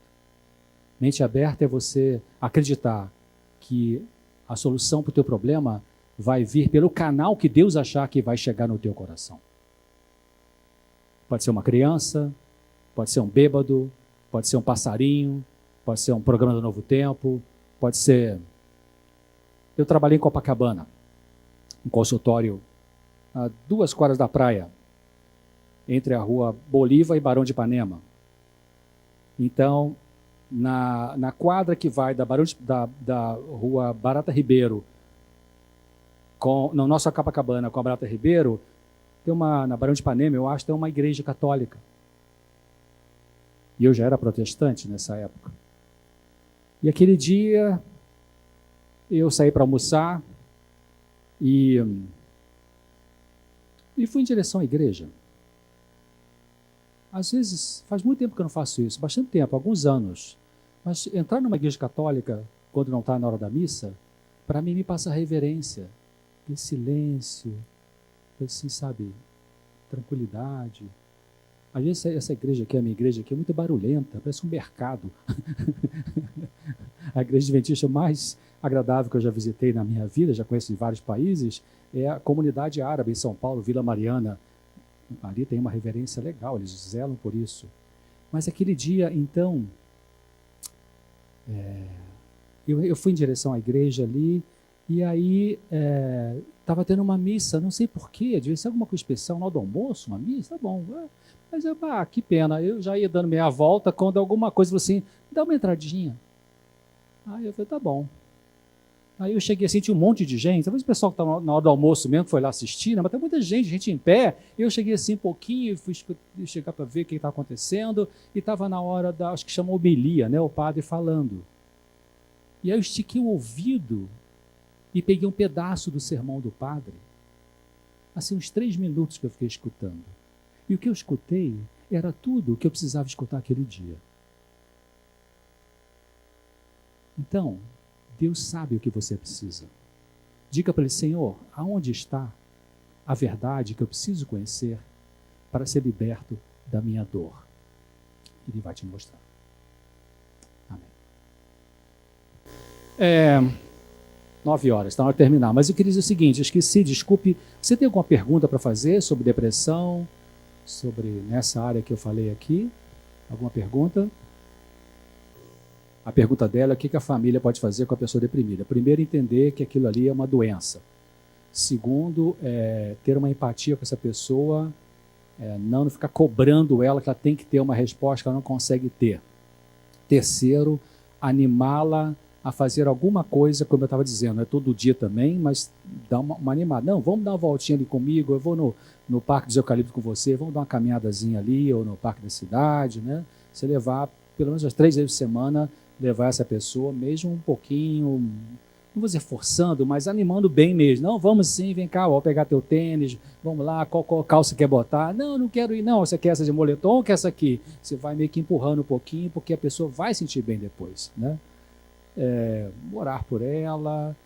Mente aberta é você acreditar que a solução para o teu problema vai vir pelo canal que Deus achar que vai chegar no teu coração. Pode ser uma criança, pode ser um bêbado, pode ser um passarinho, pode ser um programa do Novo Tempo, pode ser... Eu trabalhei em Copacabana, um consultório a 2 quadras da praia, entre a rua Bolívar e Barão de Ipanema. Então, na quadra que vai da rua Barata Ribeiro, na nossa Copacabana com a Barata Ribeiro, tem na Barão de Ipanema, eu acho, tem uma igreja católica. E eu já era protestante nessa época. E aquele dia, eu saí para almoçar e fui em direção à igreja. Às vezes, faz muito tempo que eu não faço isso, bastante tempo, alguns anos. Mas entrar numa igreja católica, quando não está na hora da missa, para mim me passa reverência, silêncio, assim, sabe, tranquilidade. Às vezes essa igreja aqui, a minha igreja aqui, é muito barulhenta, parece um mercado. A igreja adventista mais agradável que eu já visitei na minha vida, já conheço de vários países, é a comunidade árabe em São Paulo, Vila Mariana. Ali tem uma reverência legal, eles zelam por isso. Mas aquele dia, então, eu fui em direção à igreja ali, e aí estava tendo uma missa, não sei porquê, devia ser alguma coisa especial, na hora do almoço, uma missa, tá bom. Mas que pena, eu já ia dando meia volta, quando alguma coisa falou assim, dá uma entradinha. Aí eu falei, tá bom. Aí eu cheguei assim, tinha um monte de gente, talvez o pessoal que estava na hora do almoço mesmo foi lá assistir, né? Mas tem muita gente em pé. Eu cheguei assim um pouquinho, fui chegar para ver o que estava acontecendo, e estava na hora acho que chama homilia, né? O padre falando. E aí eu estiquei o ouvido e peguei um pedaço do sermão do padre. Assim, uns 3 minutos que eu fiquei escutando. E o que eu escutei era tudo o que eu precisava escutar aquele dia. Então, Deus sabe o que você precisa. Diga para ele, Senhor, aonde está a verdade que eu preciso conhecer para ser liberto da minha dor? Ele vai te mostrar. Amém. 9 horas, está na hora de terminar. Mas eu queria dizer o seguinte, eu esqueci, desculpe. Você tem alguma pergunta para fazer sobre depressão, sobre nessa área que eu falei aqui? Alguma pergunta? A pergunta dela é o que a família pode fazer com a pessoa deprimida. Primeiro, entender que aquilo ali é uma doença. Segundo, ter uma empatia com essa pessoa, não ficar cobrando ela que ela tem que ter uma resposta que ela não consegue ter. Terceiro, animá-la a fazer alguma coisa, como eu estava dizendo, não é todo dia também, mas dá uma animada. Não, vamos dar uma voltinha ali comigo, eu vou no Parque dos Eucaliptos com você, vamos dar uma caminhadazinha ali, ou no Parque da Cidade, né? Você levar, pelo menos 3 vezes por semana, levar essa pessoa, mesmo um pouquinho, não vou dizer forçando, mas animando bem mesmo. Não, vamos sim, vem cá, vou pegar teu tênis, vamos lá, qual calça você quer botar? Não quero ir, não, você quer essa de moletom ou quer essa aqui? Você vai meio que empurrando um pouquinho, porque a pessoa vai sentir bem depois, né? Orar por ela,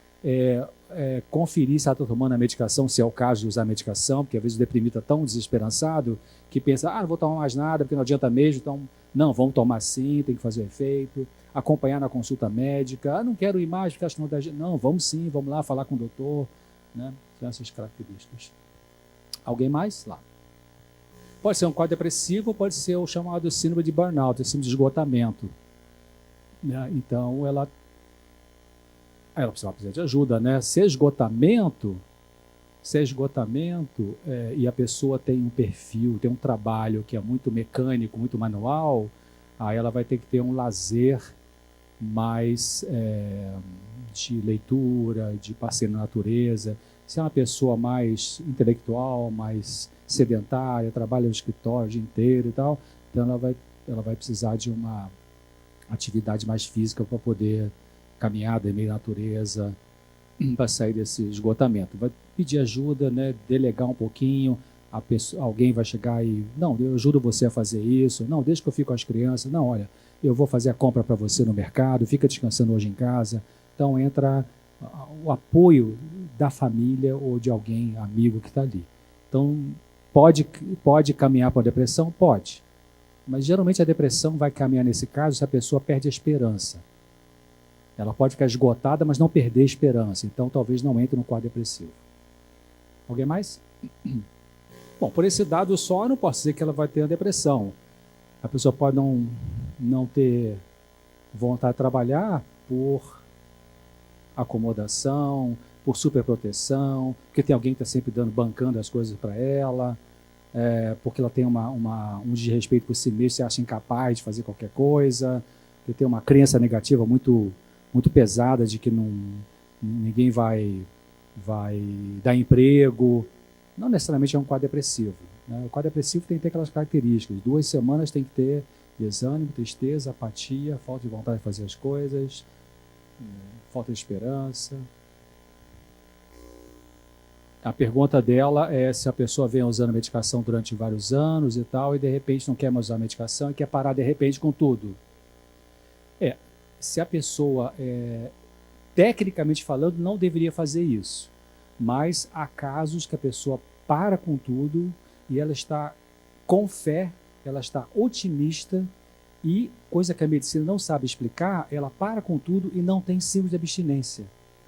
conferir se ela está tomando a medicação, se é o caso de usar a medicação, porque às vezes o deprimido está tão desesperançado que pensa, não vou tomar mais nada, porque não adianta mesmo, então, não, vamos tomar sim, tem que fazer o efeito, acompanhar na consulta médica, não quero ir mais, porque acho que não, vamos sim, vamos lá falar com o doutor, né? São essas características. Alguém mais? Lá. Pode ser um quadro depressivo, pode ser o chamado síndrome de burnout, síndrome de esgotamento. Né? Então, ela precisa de ajuda, né? Se é esgotamento, e a pessoa tem um perfil, tem um trabalho que é muito mecânico, muito manual, aí ela vai ter que ter um lazer mais de leitura, de passeio na natureza. Se é uma pessoa mais intelectual, mais sedentária, trabalha no escritório o dia inteiro e tal, então ela vai precisar de uma atividade mais física para poder caminhar em meio à natureza, para sair desse esgotamento. Vai pedir ajuda, né, delegar um pouquinho, alguém vai chegar e, não, eu ajudo você a fazer isso, não, deixa que eu fique com as crianças, não, olha, eu vou fazer a compra para você no mercado, fica descansando hoje em casa. Então entra o apoio da família ou de alguém, amigo que está ali. Então, pode caminhar para a depressão? Pode. Mas geralmente a depressão vai caminhar nesse caso se a pessoa perde a esperança. Ela pode ficar esgotada, mas não perder a esperança. Então, talvez não entre no quadro depressivo. Alguém mais? Bom, por esse dado só, eu não posso dizer que ela vai ter uma depressão. A pessoa pode não ter vontade de trabalhar por acomodação, por superproteção, porque tem alguém que está sempre bancando as coisas para ela, porque ela tem um desrespeito por si mesma, se acha incapaz de fazer qualquer coisa, que tem uma crença negativa muito, muito pesada de que ninguém vai dar emprego. Não necessariamente é um quadro depressivo. Né? O quadro depressivo tem que ter aquelas características. 2 semanas tem que ter desânimo, tristeza, apatia, falta de vontade de fazer as coisas, falta de esperança. A pergunta dela é se a pessoa vem usando medicação durante vários anos e tal, e de repente não quer mais usar a medicação e quer parar de repente com tudo. Se a pessoa, tecnicamente falando, não deveria fazer isso. Mas há casos que a pessoa para com tudo e ela está com fé, ela está otimista e, coisa que a medicina não sabe explicar, ela para com tudo e não tem síndrome de abstinência.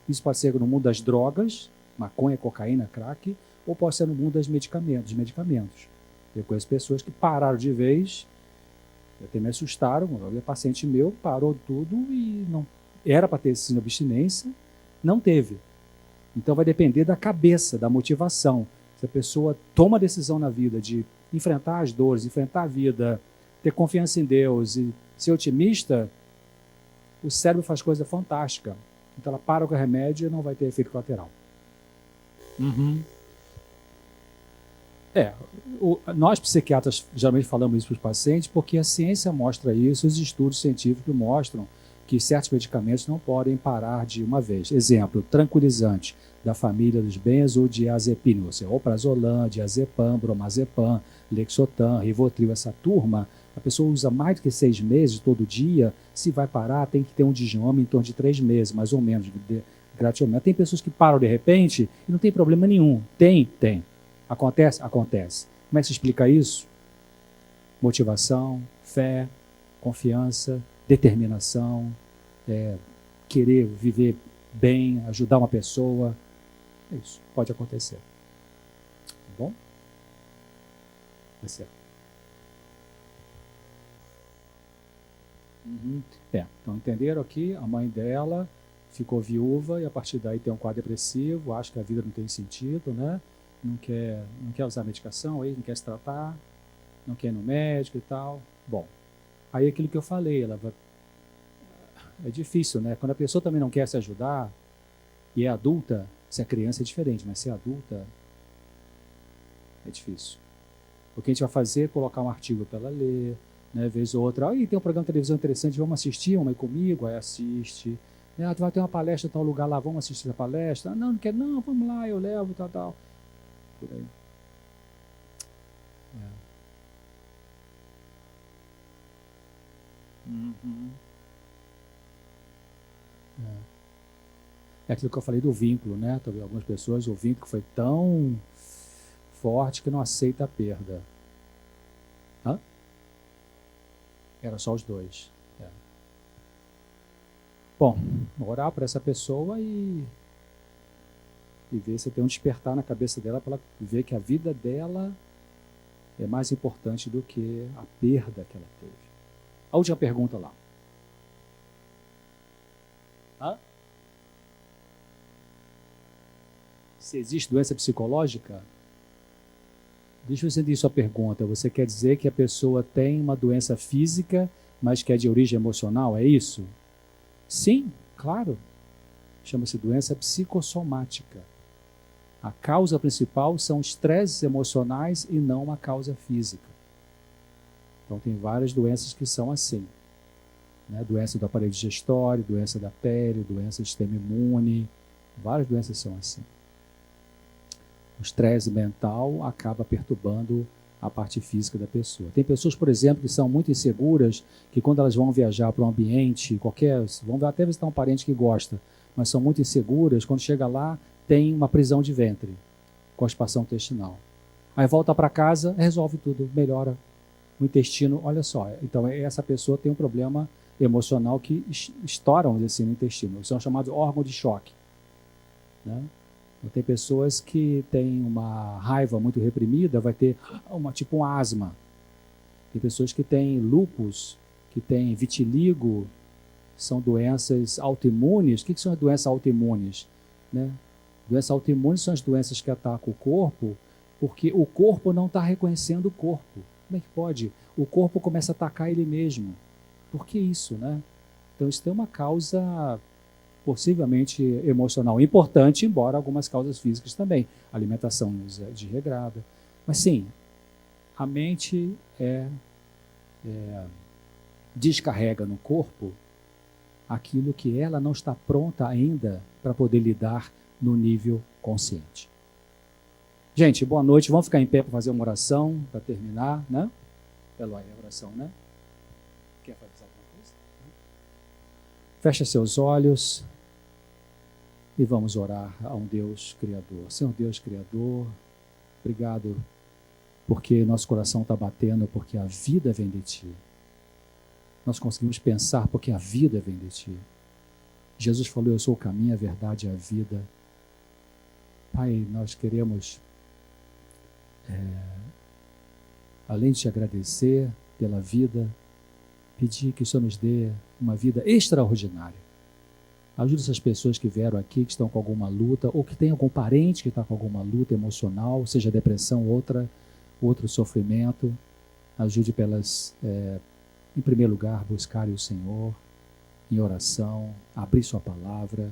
Isso pode ser no mundo das drogas, maconha, cocaína, crack, ou pode ser no mundo dos medicamentos. Eu conheço pessoas que pararam de vez, até me assustaram, um paciente meu parou tudo e não era para ter síndrome de abstinência, não teve. Então vai depender da cabeça, da motivação. Se a pessoa toma a decisão na vida de enfrentar as dores, enfrentar a vida, ter confiança em Deus e ser otimista, o cérebro faz coisa fantástica. Então ela para com o remédio e não vai ter efeito colateral. Nós psiquiatras geralmente falamos isso para os pacientes porque a ciência mostra isso, os estudos científicos mostram que certos medicamentos não podem parar de uma vez. Exemplo, tranquilizante da família dos benzodiazepínicos, ou seja, alprazolam, diazepam, bromazepam, lexotan, rivotril, essa turma, a pessoa usa mais do que 6 meses todo dia, se vai parar tem que ter um desmame em torno de 3 meses, mais ou menos, gradativamente. Tem pessoas que param de repente e não tem problema nenhum. Tem. Acontece? Acontece. Como é que se explica isso? Motivação, fé, confiança, determinação, querer viver bem, ajudar uma pessoa. Isso pode acontecer. Tá bom? Tá certo. Então entenderam aqui? A mãe dela ficou viúva e a partir daí tem um quadro depressivo, acha que a vida não tem sentido, né? Não quer usar medicação, aí não quer se tratar, não quer ir no médico e tal. Bom, aí aquilo que eu falei, é difícil, né? Quando a pessoa também não quer se ajudar e é adulta, se é criança é diferente, mas se é adulta é difícil. O que a gente vai fazer é colocar um artigo para ela ler, né? Vez ou outra, tem um programa de televisão interessante, vamos assistir, vamos aí comigo, aí assiste. Tu vai ter uma palestra em tal lugar lá, vamos assistir a palestra. Não quer, não, vamos lá, eu levo, tal. Por aí. É aquilo que eu falei do vínculo, né? Algumas pessoas, o vínculo foi tão forte que não aceita a perda. Era só os dois. Bom, orar para essa pessoa e ver se tem um despertar na cabeça dela para ela ver que a vida dela é mais importante do que a perda que ela teve. A última pergunta lá. Se existe doença psicológica? Deixa eu entender sua pergunta. Você quer dizer que a pessoa tem uma doença física, mas que é de origem emocional, é isso? Sim, claro. Chama-se doença psicossomática. A causa principal são estresses emocionais e não uma causa física. Então tem várias doenças que são assim. Né? Doença do aparelho digestório, doença da pele, doença do sistema imune. Várias doenças são assim. O estresse mental acaba perturbando a parte física da pessoa. Tem pessoas, por exemplo, que são muito inseguras, que quando elas vão viajar para um ambiente qualquer, vão até visitar um parente que gosta, mas são muito inseguras, quando chega lá, tem uma prisão de ventre, constipação intestinal. Aí volta para casa, resolve tudo, melhora o intestino. Olha só, então essa pessoa tem um problema emocional que estoura, vamos dizer assim, no intestino. São chamados órgãos de choque, né? Tem pessoas que têm uma raiva muito reprimida, vai ter tipo um asma. Tem pessoas que têm lúpus, que têm vitiligo, são doenças autoimunes. O que são as doenças autoimunes? Né? Doenças autoimunes são as doenças que atacam o corpo, porque o corpo não está reconhecendo o corpo. Como é que pode? O corpo começa a atacar ele mesmo. Por que isso, né? Então isso tem uma causa possivelmente emocional importante, embora algumas causas físicas também. Alimentação desregrada. Mas sim, a mente descarrega no corpo aquilo que ela não está pronta ainda para poder lidar no nível consciente. Gente, boa noite. Vamos ficar em pé para fazer uma oração, para terminar, né? Eloy, a oração, né? Quer fazer alguma coisa? Fecha seus olhos e vamos orar a um Deus Criador. Senhor Deus Criador, obrigado porque nosso coração está batendo, porque a vida vem de Ti. Nós conseguimos pensar porque a vida vem de Ti. Jesus falou, eu sou o caminho, a verdade e a vida. Pai, nós queremos, além de Te agradecer pela vida, pedir que o Senhor nos dê uma vida extraordinária. Ajude essas pessoas que vieram aqui, que estão com alguma luta, ou que tem algum parente que está com alguma luta emocional, seja depressão, outro sofrimento. Ajude para elas, em primeiro lugar, buscarem o Senhor em oração, abrir sua palavra,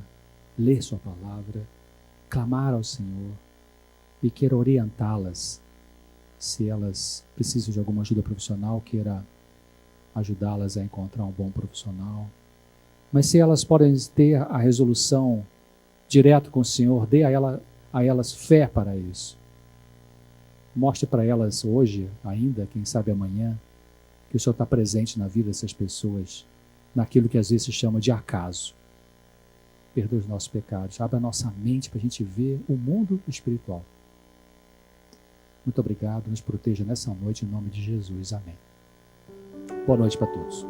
ler sua palavra, clamar ao Senhor e queira orientá-las. Se elas precisam de alguma ajuda profissional, queira ajudá-las a encontrar um bom profissional. Mas se elas podem ter a resolução direto com o Senhor, dê a elas fé para isso. Mostre para elas hoje, ainda, quem sabe amanhã, que o Senhor está presente na vida dessas pessoas, naquilo que às vezes se chama de acaso. Perdoa os nossos pecados, abra a nossa mente para a gente ver o mundo espiritual. Muito obrigado, nos proteja nessa noite em nome de Jesus. Amém. Boa noite para todos.